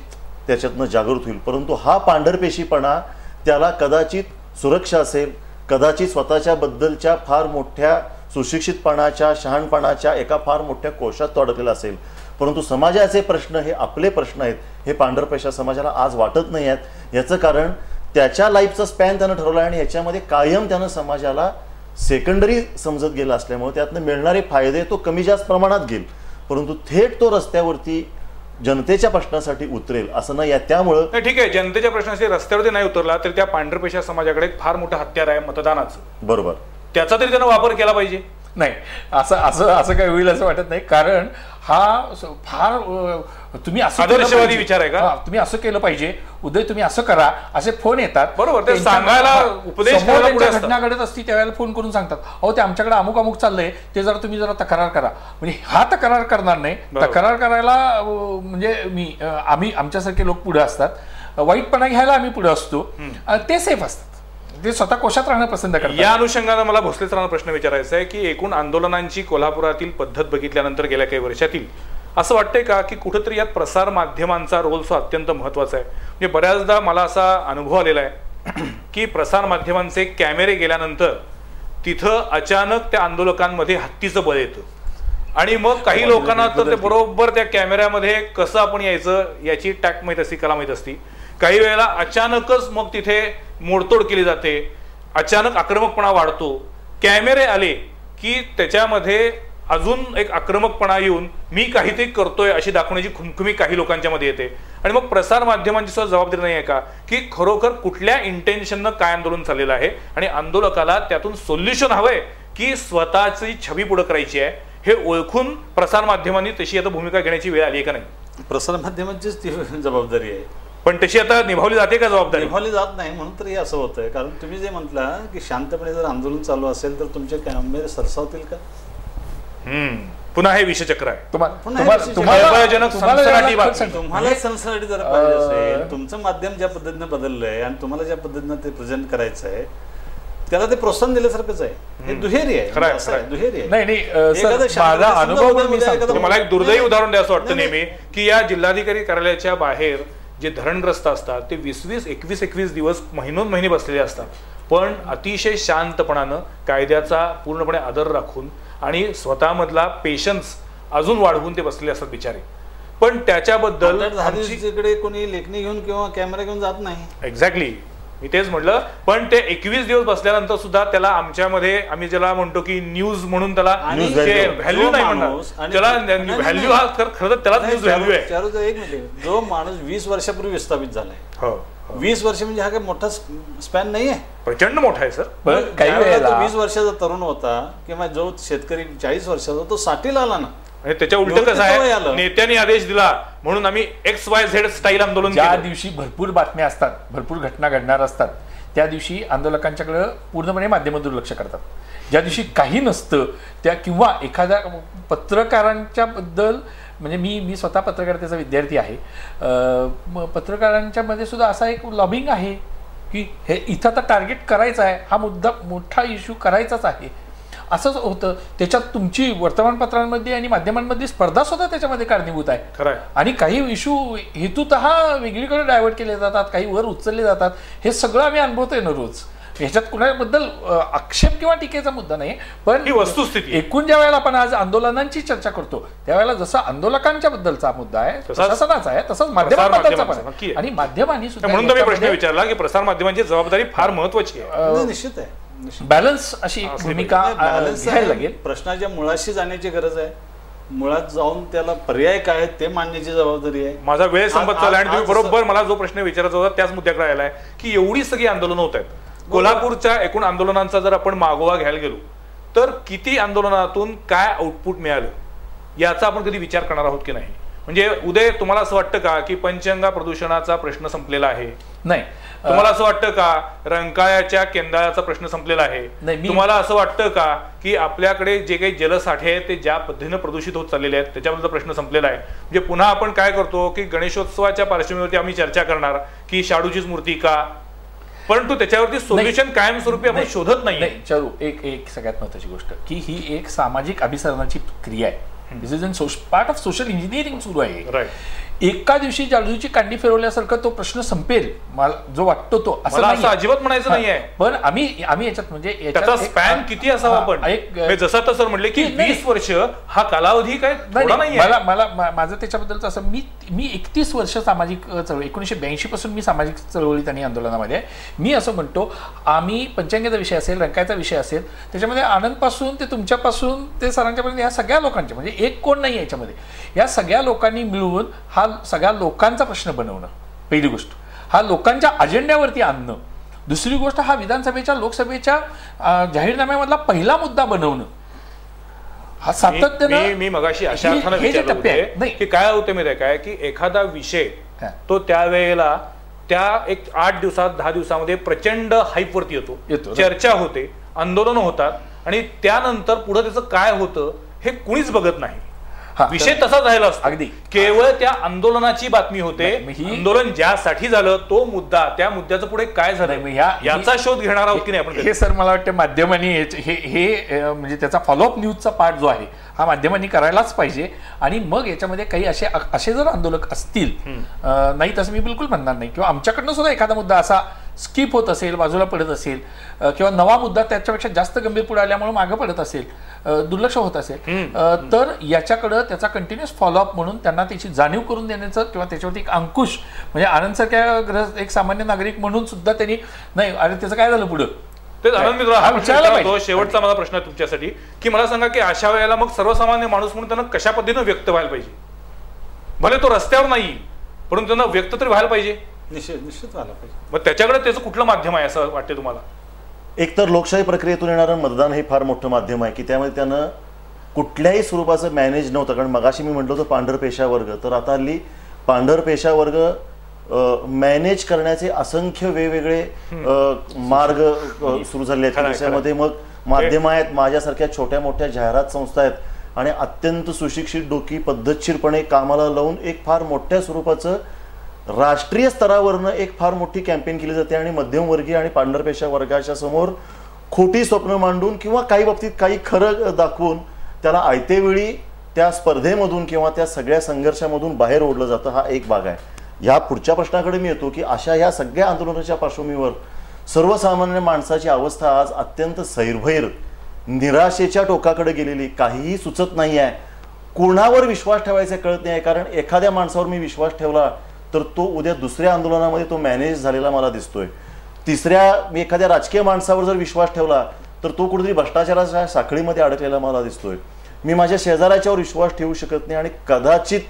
त्याच्यातनं जागृत होईल. परंतु हा पांढरपेशीपणा त्याला कदाचित सुरक्षा असेल, कदाचित स्वतःच्या बद्दलच्या फार मोठ्या सुशिक्षितपणाच्या, शहाणपणाच्या एका फार मोठ्या कोशात तो अडकलेला असेल. परंतु समाजाचे प्रश्न हे आपले प्रश्न आहेत हे पांढरपेशा समाजाला आज वाटत नाही आहेत. याचं कारण त्याच्या लाईफचा स्पॅन त्यानं ठरवला आणि याच्यामध्ये कायम त्यानं समाजाला सेकंडरी समजत गेला असल्यामुळे त्यातनं मिळणारे फायदे तो कमी जास्त प्रमाणात घेईल, परंतु थेट तो रस्त्यावरती जनतेच्या प्रश्नासाठी उतरेल असं नाही. त्यामुळं ठीक आहे, जनतेच्या प्रश्नासाठी रस्त्यावरती नाही उतरला तर त्या पांढरपेशा समाजाकडे फार मोठं हत्यार आहे मतदानाचं. बरोबर, त्याचा तरी त्यानं वापर केला पाहिजे. नाही असं काय होईल असं वाटत नाही, कारण हा फार तुम्ही असं आदर्शवादी विचार आहे का? तुम्ही असं केलं पाहिजे, उदय तुम्ही असं करा, असे फोन येतात. बरोबर, ते सांगायला उपदेश घटना घडत असती त्यावेळेला फोन करून सांगतात, अहो ते आमच्याकडे अमुक चाललंय, ते जरा तुम्ही जरा तक्रार करा. म्हणजे हा तक्रार करणार नाही, तक्रार करायला म्हणजे आम्ही आमच्यासारखे लोक पुढे असतात. वाईटपणा घ्यायला आम्ही पुढे असतो, ते सेफ असतात, ते स्वतः कोशात राहणं पसंत करतात. या अनुषंगाने मला भोसले सरांना प्रश्न विचारायचा आहे की एकूण आंदोलनांची कोल्हापुरातील पद्धत बघितल्यानंतर गेल्या काही वर्षातील असं वाटतंय का की कुठेतरी यात प्रसार माध्यमांचा रोल अत्यंत महत्वाचा आहे? म्हणजे बऱ्याचदा मला असा अनुभव आलेला आहे की प्रसार माध्यमांचे कॅमेरे गेल्यानंतर तिथं अचानक त्या आंदोलकांमध्ये हत्तीचं बळ येतं आणि मग काही लोकांना तर ते बरोबर त्या कॅमेऱ्यामध्ये कसं आपण यायचं याची टॅक्ट माहीत असते, कला माहीत असते. काही वेळेला अचानकच मग तिथे मोडतोड केली जाते, अचानक आक्रमकपणा वाढतो. कॅमेरे आले की त्याच्यामध्ये अजून एक आक्रमकपणा येऊन मी काहीतरी करतोय अशी दाखवण्याची खुमखुमी काही लोकांच्या मध्ये येते. आणि मग प्रसार माध्यमांची सुद्धा जबाबदारी नाही आहे का की खरोखर कुठल्या इंटेन्शननं काय आंदोलन चाललेलं आहे आणि आंदोलकाला त्यातून सोल्युशन हवंय की स्वतःची छबी पुढे करायची आहे हे ओळखून प्रसार माध्यमांनी तशी आता भूमिका घेण्याची वेळ आली आहे का नाही? प्रसार माध्यमांचीच ती जबाबदारी आहे, पण तशी आता निभावली जाते का जबाबदारी? निभावली जात नाही, म्हणून तर हे असं होतंय. कारण तुम्ही जे म्हटला की शांतपणे जर आंदोलन चालू असेल तर तुमचे कॅमेरे सरसावतील का? पुन्हा हे विषचक्र आहे. तुम्हाला सनसनाटी जर पाहिजे असेल, तुमचं माध्यम ज्या पद्धतीने बदललंय आणि तुम्हाला ज्या पद्धतीनं ते प्रेझेंट करायचं आहे त्याला ते प्रोत्साहन दिल्यासारखं आहे. हे दुहेरी आहे, दुहेरी आहे. मला एक दुर्दैवी उदाहरण द्यावं वाटतं नेहमी की या जिल्हाधिकारी कार्यालयाच्या बाहेर जे धरणग्रस्त असतात ते 20-21 दिवस महिने बसलेले असतात, पण अतिशय शांतपणानं कायद्याचा पूर्णपणे आदर राखून आणि स्वतःमधला पेशन्स अजून वाढवून ते बसलेले असतात बिचारे. पण त्याच्याबद्दल कोणी लेखणी घेऊन किंवा कॅमेरा घेऊन जात नाही. एक्झॅक्टली, मी तेच म्हटलं. पण ते 21 दिवस बसल्यानंतर सुद्धा त्याला आमच्यामध्ये आम्ही ज्याला म्हणतो की न्यूज म्हणून त्याला व्हॅल्यू नाही म्हणणार, त्याला व्हॅल्यू हा खरं तर त्याला न्यूज व्हॅल्यू आहे. एक मिनिट, जो माणूस 20 वर्षापूर्वी विस्थापित झालाय, 20 वर्ष म्हणजे हा काही मोठा स्पॅन नाही आहे, प्रचंड मोठा आहे सर. काही वेळेला 20 वर्षाचा तरुण होता किंवा जो शेतकरी 40 वर्षाचा तो 60ला आला ना. आणि त्याच्या उलट कसं आहे, नेत्यांनी आदेश दिला म्हणून आम्ही XYZ स्टाईल आंदोलन. ज्या दिवशी भरपूर बातम्या असतात, भरपूर घटना घडणार असतात, त्या दिवशी आंदोलकांच्याकडे पूर्णपणे माध्यम दुर्लक्ष करतात. ज्या दिवशी काही नसतं त्या किंवा एखाद्या पत्रकारांच्या बद्दल, म्हणजे मी स्वतः पत्रकारितेचा विद्यार्थी आहे, पत्रकारांच्या मध्ये सुद्धा असा एक लॉबिंग आहे की हे इथं आता टार्गेट करायचं आहे, हा मुद्दा मोठा इश्यू करायचाच आहे, असंच होतं. त्याच्यात तुमची वर्तमानपत्रांमध्ये आणि माध्यमांमध्ये स्पर्धा सुद्धा त्याच्यामध्ये कारणीभूत आहे. खरं. आणि काही इश्यू हेतूतः वेगळीकडे डायव्हर्ट केले जातात, काही वर उचलले जातात. हे सगळं आम्ही अनुभवतोय ना रोज. ह्याच्यात कुणाबद्दल आक्षेप किंवा टीकेचा मुद्दा नाही, पण ही वस्तुस्थिती. एकूण ज्या वेळेला आपण आज आंदोलनांची चर्चा करतो त्यावेळेला जसा आंदोलकांच्या बद्दलचा मुद्दा आहे, प्रशासनाचा आहे, तसंच माध्यमांबद्दलचा पण आहे. आणि माध्यमांनी सुद्धा, म्हणून मी प्रश्न विचारला की प्रसार माध्यमांची जबाबदारी फार महत्वाची आहे. निश्चित आहे, बॅलन्स अशी भूमिका घ्यायला लागेल. प्रश्नाच्या मुळाशी जाण्याची गरज आहे, मुळात जाऊन त्याला पर्याय काय ते मांडण्याची जबाबदारी आहे. माझा वेळ संपत चालला आणि तुम्ही बरोबर मला जो प्रश्न विचारायचा होता त्याच मुद्द्याकडे आलाय की एवढी सगळी आंदोलनं होत आहेत. कोल्हापूरच्या एकूण आंदोलनांचा जर आपण मागोवा घ्यायला गेलो तर किती आंदोलनातून काय आउटपुट मिळालं याचा आपण कधी विचार करणार आहोत की नाही? म्हणजे उदय, तुम्हाला असं वाटतं का की पंचगंगा प्रदूषणाचा प्रश्न संपलेला आहे? नाही. तुम्हाला असं वाटतं का रंकाळ्याच्या केंद्राचा प्रश्न संपलेला आहे? तुम्हाला असं वाटतं का की आपल्याकडे जे काही जलसाठे आहेत ते ज्या पद्धतीने प्रदूषित होत चाललेले आहेत त्याच्याबद्दल प्रश्न संपलेला आहे? म्हणजे पुन्हा आपण काय करतो की गणेशोत्सवाच्या पार्श्वभूमीवरती आम्ही चर्चा करणार की शाडूचीच मूर्ती का, परंतु त्याच्यावरती सोल्युशन कायमस्वरूपी आपण शोधत नाही. चारू, एक सगळ्यात महत्वाची गोष्ट की ही एक सामाजिक अभिसरणाची क्रिया आहे. This is in part of social engineering सुरू आहे. एका दिवशी जादूची कांडी फिरवल्यासारखं तो प्रश्न संपेल मला जो वाटतो तो असं अजिबात म्हणायचं नाहीये. पण आम्ही याच्यात म्हणजे त्याचा स्पॅन किती असावा? पण जसं तर सर म्हटले की 20 वर्ष हा कालावधी काय थोडा नाहीये. मला माझं त्याच्याबद्दलचं असं, मी 31 वर्ष सामाजिक चळवळ 1982 पासून मी सामाजिक चळवळीत आणि आंदोलनामध्ये आहे. मी असं म्हणतो, आम्ही पंचगंगेचा विषय असेल, रंकाळ्याचा विषय असेल, त्याच्यामध्ये आनंदपासून ते तुमच्यापासून ते सरांच्यापर्यंत या सगळ्या लोकांचे, म्हणजे एक कोण नाही याच्यामध्ये, या सगळ्या लोकांनी मिळून हा सगळ्या लोकांचा प्रश्न बनवणं, पहिली गोष्ट हा लोकांच्या अजेंड्यावरती आणणं. दुसरी गोष्ट हा विधानसभेच्या लोकसभेच्या जाहीरनाम्यामधला पहिला मुद्दा बनवणं. हा सातत्याने मी मगाशी अशा अर्थाने विचारलं होते की काय होते माहिती आहे काय, की एखादा विषय तो त्यावेळेला त्या एक 8 दिवसात 10 दिवसामध्ये प्रचंड हाईपवरती येतो, चर्चा होते, आंदोलन होतात आणि त्यानंतर पुढे त्याचं काय होतं हे कुणीच बघत नाही. विषय तसाच राहिला असतो. अगदी केवळ त्या आंदोलनाची बातमी होते. आंदोलन ज्यासाठी झालं तो मुद्दा, त्या मुद्द्याचं पुढे काय झालं याचा शोध घेणार आहोत की नाही आपण. हे सर मला वाटतं माध्यमांनी हे म्हणजे त्याचा फॉलोअप न्यूजचा पार्ट जो आहे हा माध्यमांनी करायलाच पाहिजे. आणि मग याच्यामध्ये काही असे जर आंदोलक असतील, नाही तसं मी बिलकुल म्हणणार नाही, किंवा आमच्याकडनं सुद्धा एखादा मुद्दा असा स्किप होत असेल, बाजूला पडत असेल, किंवा नवा मुद्दा त्याच्यापेक्षा जास्त गंभीर पुढे आल्यामुळे मागं पडत असेल, दुर्लक्ष होत असेल, तर याच्याकडं त्याचा कंटिन्युअस फॉलोअप म्हणून त्यांना त्याची जाणीव करून देण्याचं किंवा त्याच्यावरती एक अंकुश, म्हणजे आनंदसारख्या एक सामान्य नागरिक म्हणून सुद्धा त्यांनी नाही अरे त्याचं काय झालं पुढं तेच. आनंद मित्र, शेवटचा माझा प्रश्न आहे तुमच्यासाठी की मला सांगा की अशा वेळेला मग सर्वसामान्य माणूस म्हणून त्यांना कशा पद्धतीनं व्यक्त व्हायला पाहिजे? भले तो रस्त्यावर नाही परंतु त्यांना व्यक्त तरी व्हायला पाहिजे. निश्चित व्हायला पाहिजे. मग त्याच्याकडे त्याचं कुठलं माध्यम आहे असं वाटते तुम्हाला? एकतर लोकशाही प्रक्रियेतून येणारं मतदान हे फार मोठं माध्यम आहे की त्यामध्ये त्यानं कुठल्याही स्वरूपाचं मॅनेज नव्हतं. कारण मगाशी मी म्हटलं होतं पांढरपेशा वर्ग, तर आता हल्ली पांढरपेशा वर्ग मॅनेज करण्याचे असंख्य वेगवेगळे मार्ग सुरू झाले आहेत. त्याच्यामध्ये मग माध्यम आहेत, माझ्यासारख्या छोट्या मोठ्या जाहिरात संस्था आहेत, आणि अत्यंत सुशिक्षित डोकी पद्धतशीरपणे कामाला लावून एक फार मोठ्या स्वरूपाचं राष्ट्रीय स्तरावरनं एक फार मोठी कॅम्पेन केली जाते. आणि मध्यमवर्गीय आणि पांढरपेशा वर्गाच्या समोर खोटी स्वप्न मांडून किंवा काही बाबतीत काही खरं दाखवून त्याला आयतेवेळी त्या स्पर्धेमधून किंवा त्या सगळ्या संघर्षामधून बाहेर ओढलं जातं. हा एक भाग आहे. या पुढच्या प्रश्नाकडे मी येतो की अशा या सगळ्या आंदोलनाच्या पार्श्वभूमीवर सर्वसामान्य माणसाची अवस्था आज अत्यंत सैरभैर, निराशेच्या टोकाकडे गेलेली, काहीही सुचत नाही आहे, कोणावर विश्वास ठेवायचा कळत नाही आहे. कारण एखाद्या माणसावर मी विश्वास ठेवला तर तो उद्या दुसऱ्या आंदोलनामध्ये तो मॅनेज झालेला मला दिसतोय. मी एखाद्या राजकीय माणसावर जर विश्वास ठेवला तर तो कुठेतरी भ्रष्टाचाराच्या साखळीमध्ये अडकलेला मला दिसतोय. मी माझ्या शेजाऱ्याच्यावर विश्वास ठेवू शकत नाही. आणि कदाचित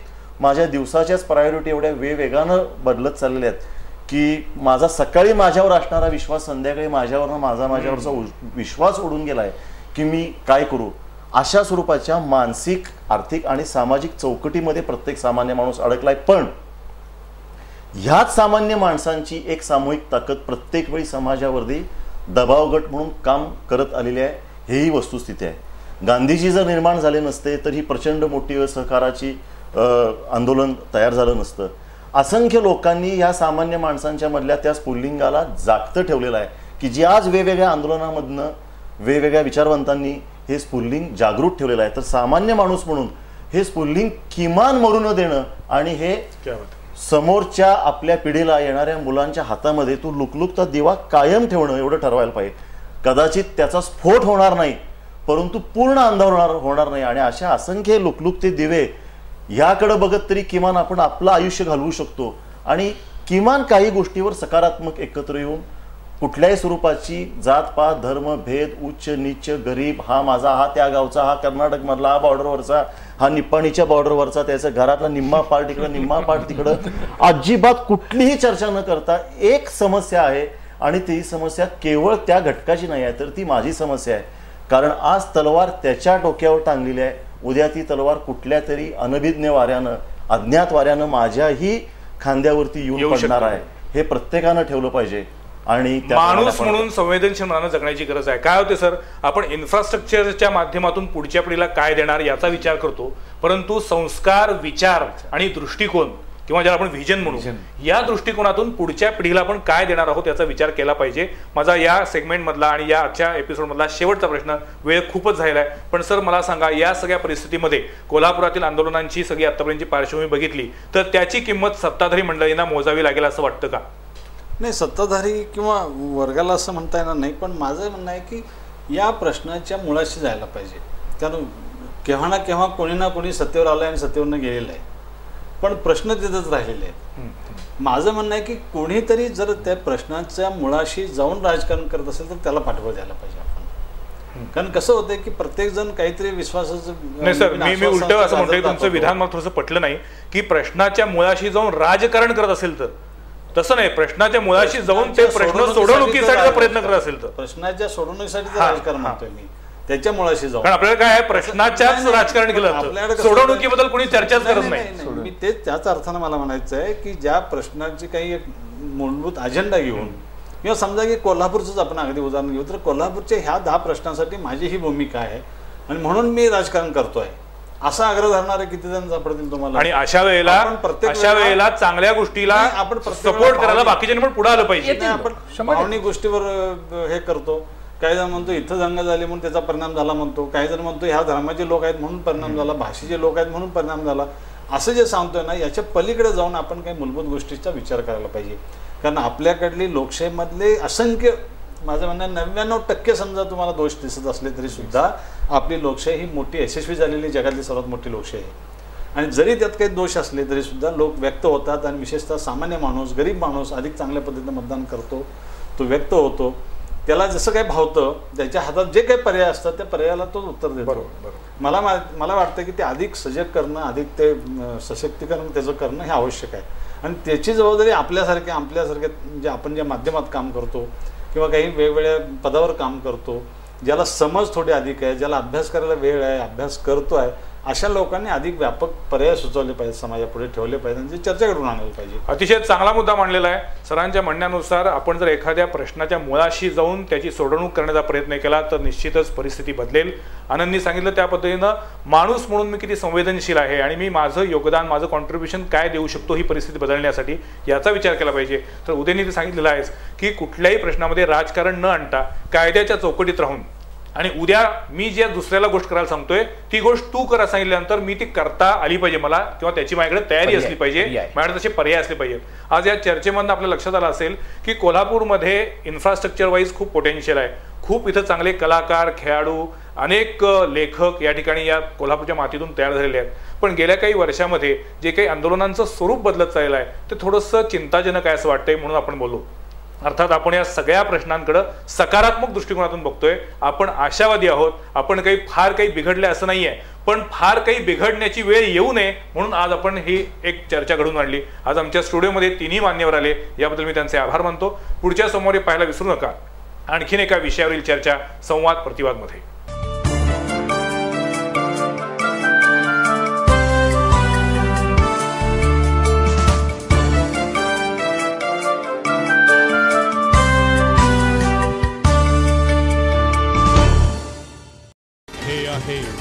माझ्या दिवसाच्याच प्रायोरिटी एवढ्या वेगानं बदलत चाललेल्या आहेत की माझा सकाळी माझ्यावर असणारा विश्वास संध्याकाळी माझ्यावरचा विश्वास उडून गेलाय की मी काय करू. अशा स्वरूपाच्या मानसिक, आर्थिक आणि सामाजिक चौकटीमध्ये प्रत्येक सामान्य माणूस अडकलाय. पण ह्याच सामान्य माणसांची एक सामूहिक ताकद प्रत्येक वेळी समाजावरती दबावगट म्हणून काम करत आलेली आहे. हेही वस्तुस्थिती आहे. गांधीजी जर निर्माण झाले नसते तर ही प्रचंड मोठी असहकाराची आंदोलन तयार झालं नसतं. असंख्य लोकांनी या सामान्य माणसांच्या मधल्या त्या स्फुल्लिंगाला जागतं ठेवलेलं आहे की जी आज वेगवेगळ्या आंदोलनामधनं वेगवेगळ्या विचारवंतांनी हे स्फुल्लिंग जागृत ठेवलेलं आहे. तर सामान्य माणूस म्हणून हे स्फुल्लिंग किमान मरू न देणं आणि हे समोरच्या आपल्या पिढीला येणाऱ्या मुलांच्या हातामध्ये तो लुकलुकता दिवा कायम ठेवणं एवढं ठरवायला पाहिजे. कदाचित त्याचा स्फोट होणार नाही परंतु पूर्ण अंधार होणार नाही. आणि अशा असंख्य लुकलुकते दिवे याकडे बघत तरी किमान आपण आपलं आयुष्य घालवू शकतो. आणि किमान काही गोष्टीवर सकारात्मक एकत्र येऊन कुठल्याही स्वरूपाची जातपात, धर्म, भेद, उच्च नीच, गरीब, हा माझा, हा त्या गावचा, हा कर्नाटक मधला, हा बॉर्डरवरचा, हा निप्पाणीच्या बॉर्डरवरचा, त्याच्या घरातला निम्मा पार्ट तिकडं निम्मा पार्ट तिकडं, अजिबात कुठलीही चर्चा न करता एक समस्या आहे. आणि ती समस्या केवळ त्या घटकाची नाही आहे तर ती माझी समस्या आहे. कारण आज तलवार त्याच्या डोक्यावर टांगलेली आहे, उद्या ती तलवार कुठल्या तरी अनभिज्ञ वाऱ्यानं, अज्ञात वाऱ्यानं माझ्याही खांद्यावरती येऊन पडणार आहे. हे प्रत्येकानं ठेवलं पाहिजे. आणि माणूस म्हणून संवेदनशील मनानं जगण्याची गरज आहे. काय होते सर, आपण इन्फ्रास्ट्रक्चरच्या माध्यमातून पुढच्या पिढीला काय देणार याचा विचार करतो, परंतु संस्कार, विचार आणि दृष्टिकोन किंवा ज्याला आपण व्हिजन म्हणू, या दृष्टिकोनातून पुढच्या पिढीला आपण काय देणार आहोत याचा विचार केला पाहिजे. माझा या सेगमेंटमधला आणि या आजच्या एपिसोडमधला शेवटचा प्रश्न, वेळ खूपच झालेला आहे, पण सर मला सांगा, या सगळ्या परिस्थितीमध्ये कोल्हापुरातील आंदोलनांची सगळी आतापर्यंतची पार्श्वभूमी बघितली तर त्याची किंमत सत्ताधारी मंडळींना मोजावी लागेल असं वाटतं का? नाही, सत्ताधारी किंवा वर्गाला असं म्हणता येणार नाही. पण माझं म्हणणं आहे की या प्रश्नाच्या मुळाशी जायला पाहिजे. कारण केव्हा ना केव्हा कोणी ना कोणी सत्तेवर आलं आणि सत्तेवरनं गेलेलं आहे, पण प्रश्न तिथंच राहिलेले आहेत. माझं म्हणणं आहे की कोणीतरी जर त्या प्रश्नाच्या मुळाशी जाऊन राजकारण करत असेल तर त्याला पाठबळ द्यायला पाहिजे आपण. कारण कसं होतंय की प्रत्येक जण काहीतरी विश्वासाचं. नाही सर, मी उलट असं म्हणतोय, तुमचं विधान मला थोडंसं पटलं नाही की प्रश्नाच्या मुळाशी जाऊन राजकारण करत असेल तर. तसं नाही, प्रश्नाच्या मुळाशी जाऊन ते प्रश्न सोडवणुकीसाठी प्रयत्न करत असेल तर. प्रश्नाच्या सोडवणुकीसाठी राजकारण म्हणतोय मी, त्याच्या मुळाशी जाऊन. आपल्याला काय आहे, प्रश्नाच्याच राजकारण केलं, सोडवणुकीबद्दल कोणी चर्चाच करत नाही. मी तेच त्याच अर्थानं मला म्हणायचं आहे की ज्या प्रश्नाची काही एक मूलभूत अजेंडा घेऊन, किंवा समजा की कोल्हापूरचंच आपण अगदी उदाहरण घेऊ तर कोल्हापूरच्या ह्या 10 प्रश्नांसाठी माझी ही भूमिका आहे आणि म्हणून मी राजकारण करतोय असा आग्रह धरणारे किती जण सापडतील तुम्हाला? आणि अशा वेळेला चांगल्या गोष्टीला आपण सपोर्ट करायला बाकीच्यांनी पण पुढे आलं पाहिजे. आपण भावनिक गोष्टीवर हे करतो. काही जण म्हणतो इथं दंगा झाले म्हणून त्याचा परिणाम झाला म्हणतो, काही जण म्हणतो ह्या धर्माचे लोक आहेत म्हणून परिणाम झाला, भाषेचे लोक आहेत म्हणून परिणाम झाला. असं जे सांगतोय ना, याच्या पलीकडे जाऊन आपण काही मूलभूत गोष्टीचा विचार करायला पाहिजे. कारण आपल्याकडली लोकशाहीमधले असंख्य, माझं म्हणणं 99% समजा तुम्हाला दोष दिसत असले तरी सुद्धा आपली लोकशाही ही मोठी यशस्वी झालेली जगातली सर्वात मोठी लोकशाही आहे. आणि जरी त्यात काही दोष असले तरी सुद्धा लोक व्यक्त होतात आणि विशेषतः सामान्य माणूस, गरीब माणूस अधिक चांगल्या पद्धतीने मतदान करतो, तो व्यक्त होतो. त्याला जसं काही भावतं, त्याच्या हातात जे काही पर्याय असतात त्या पर्यायाला तो उत्तर देतो. मला वाटतं की ते अधिक सजग करणं, अधिक ते सशक्तीकरण त्याचं करणं हे आवश्यक आहे. आणि त्याची जबाबदारी आपल्यासारख्या म्हणजे आपण ज्या माध्यमात काम करतो किंवा काही वेगवेगळ्या पदावर काम करतो, ज्याला समज थोडी अधिक आहे, ज्याला अभ्यास करायला वेळ आहे, अभ्यास करतो आहे, अशा लोकांनी अधिक व्यापक पर्याय सुचवले पाहिजेत, समाजापुढे ठेवले पाहिजे आणि चर्चा करून आणायला पाहिजे. अतिशय चांगला मुद्दा मांडलेला आहे. सरांच्या म्हणण्यानुसार आपण जर एखाद्या प्रश्नाच्या मुळाशी जाऊन त्याची सोडवणूक करण्याचा प्रयत्न केला तर निश्चितच परिस्थिती बदलेल. आनंदनी सांगितलं त्या पद्धतीनं माणूस म्हणून मी किती संवेदनशील आहे आणि मी माझं योगदान, माझं कॉन्ट्रीब्युशन काय देऊ शकतो ही परिस्थिती बदलण्यासाठी, याचा विचार केला पाहिजे. तर उदयनी ते सांगितलेलं आहेच की कुठल्याही प्रश्नामध्ये राजकारण न आणता कायद्याच्या चौकटीत राहून, आणि उद्या मी ज्या दुसऱ्याला गोष्ट करायला सांगतोय ती गोष्ट तू करा सांगितल्यानंतर मी ती करता आली पाहिजे मला, किंवा त्याची माझ्याकडे तयारी असली पाहिजे, माझ्याकडे तसे पर्याय असले पाहिजेत. आज या चर्चेमधून आपल्या लक्षात आलं असेल की कोल्हापूरमध्ये इन्फ्रास्ट्रक्चर वाईज खूप पोटेन्शियल आहे. खूप इथं चांगले कलाकार, खेळाडू, अनेक लेखक या ठिकाणी या कोल्हापूरच्या मातीतून तयार झालेले आहेत. पण गेल्या काही वर्षामध्ये जे काही आंदोलनांचं स्वरूप बदलत चाललं आहे ते थोडंसं चिंताजनक आहे असं वाटतंय, म्हणून आपण बोलू. अर्थात आपण या सगळ्या प्रश्नांकडे सकारात्मक दृष्टिकोनातून बघतोय. आपण आशावादी आहोत. आपण फार काही बिघडले असं नाहीये, पण फार काही बिघडण्याची वेळ येऊ नये म्हणून आज आपण ही एक चर्चा घडवून आणली. आज आमच्या स्टुडिओमध्ये तिन्ही मान्यवर आले, याबद्दल मी त्यांचे आभार मानतो. पुढच्या सोमवारी पाहायला विसरू नका आणखीन एका विषयावरील चर्चा संवाद प्रतिवादमध्ये.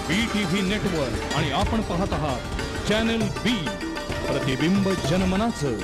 BTV नेटवर्क आणि आपण पाहत आहात चॅनल बी, प्रतिबिंब जनमनाचं.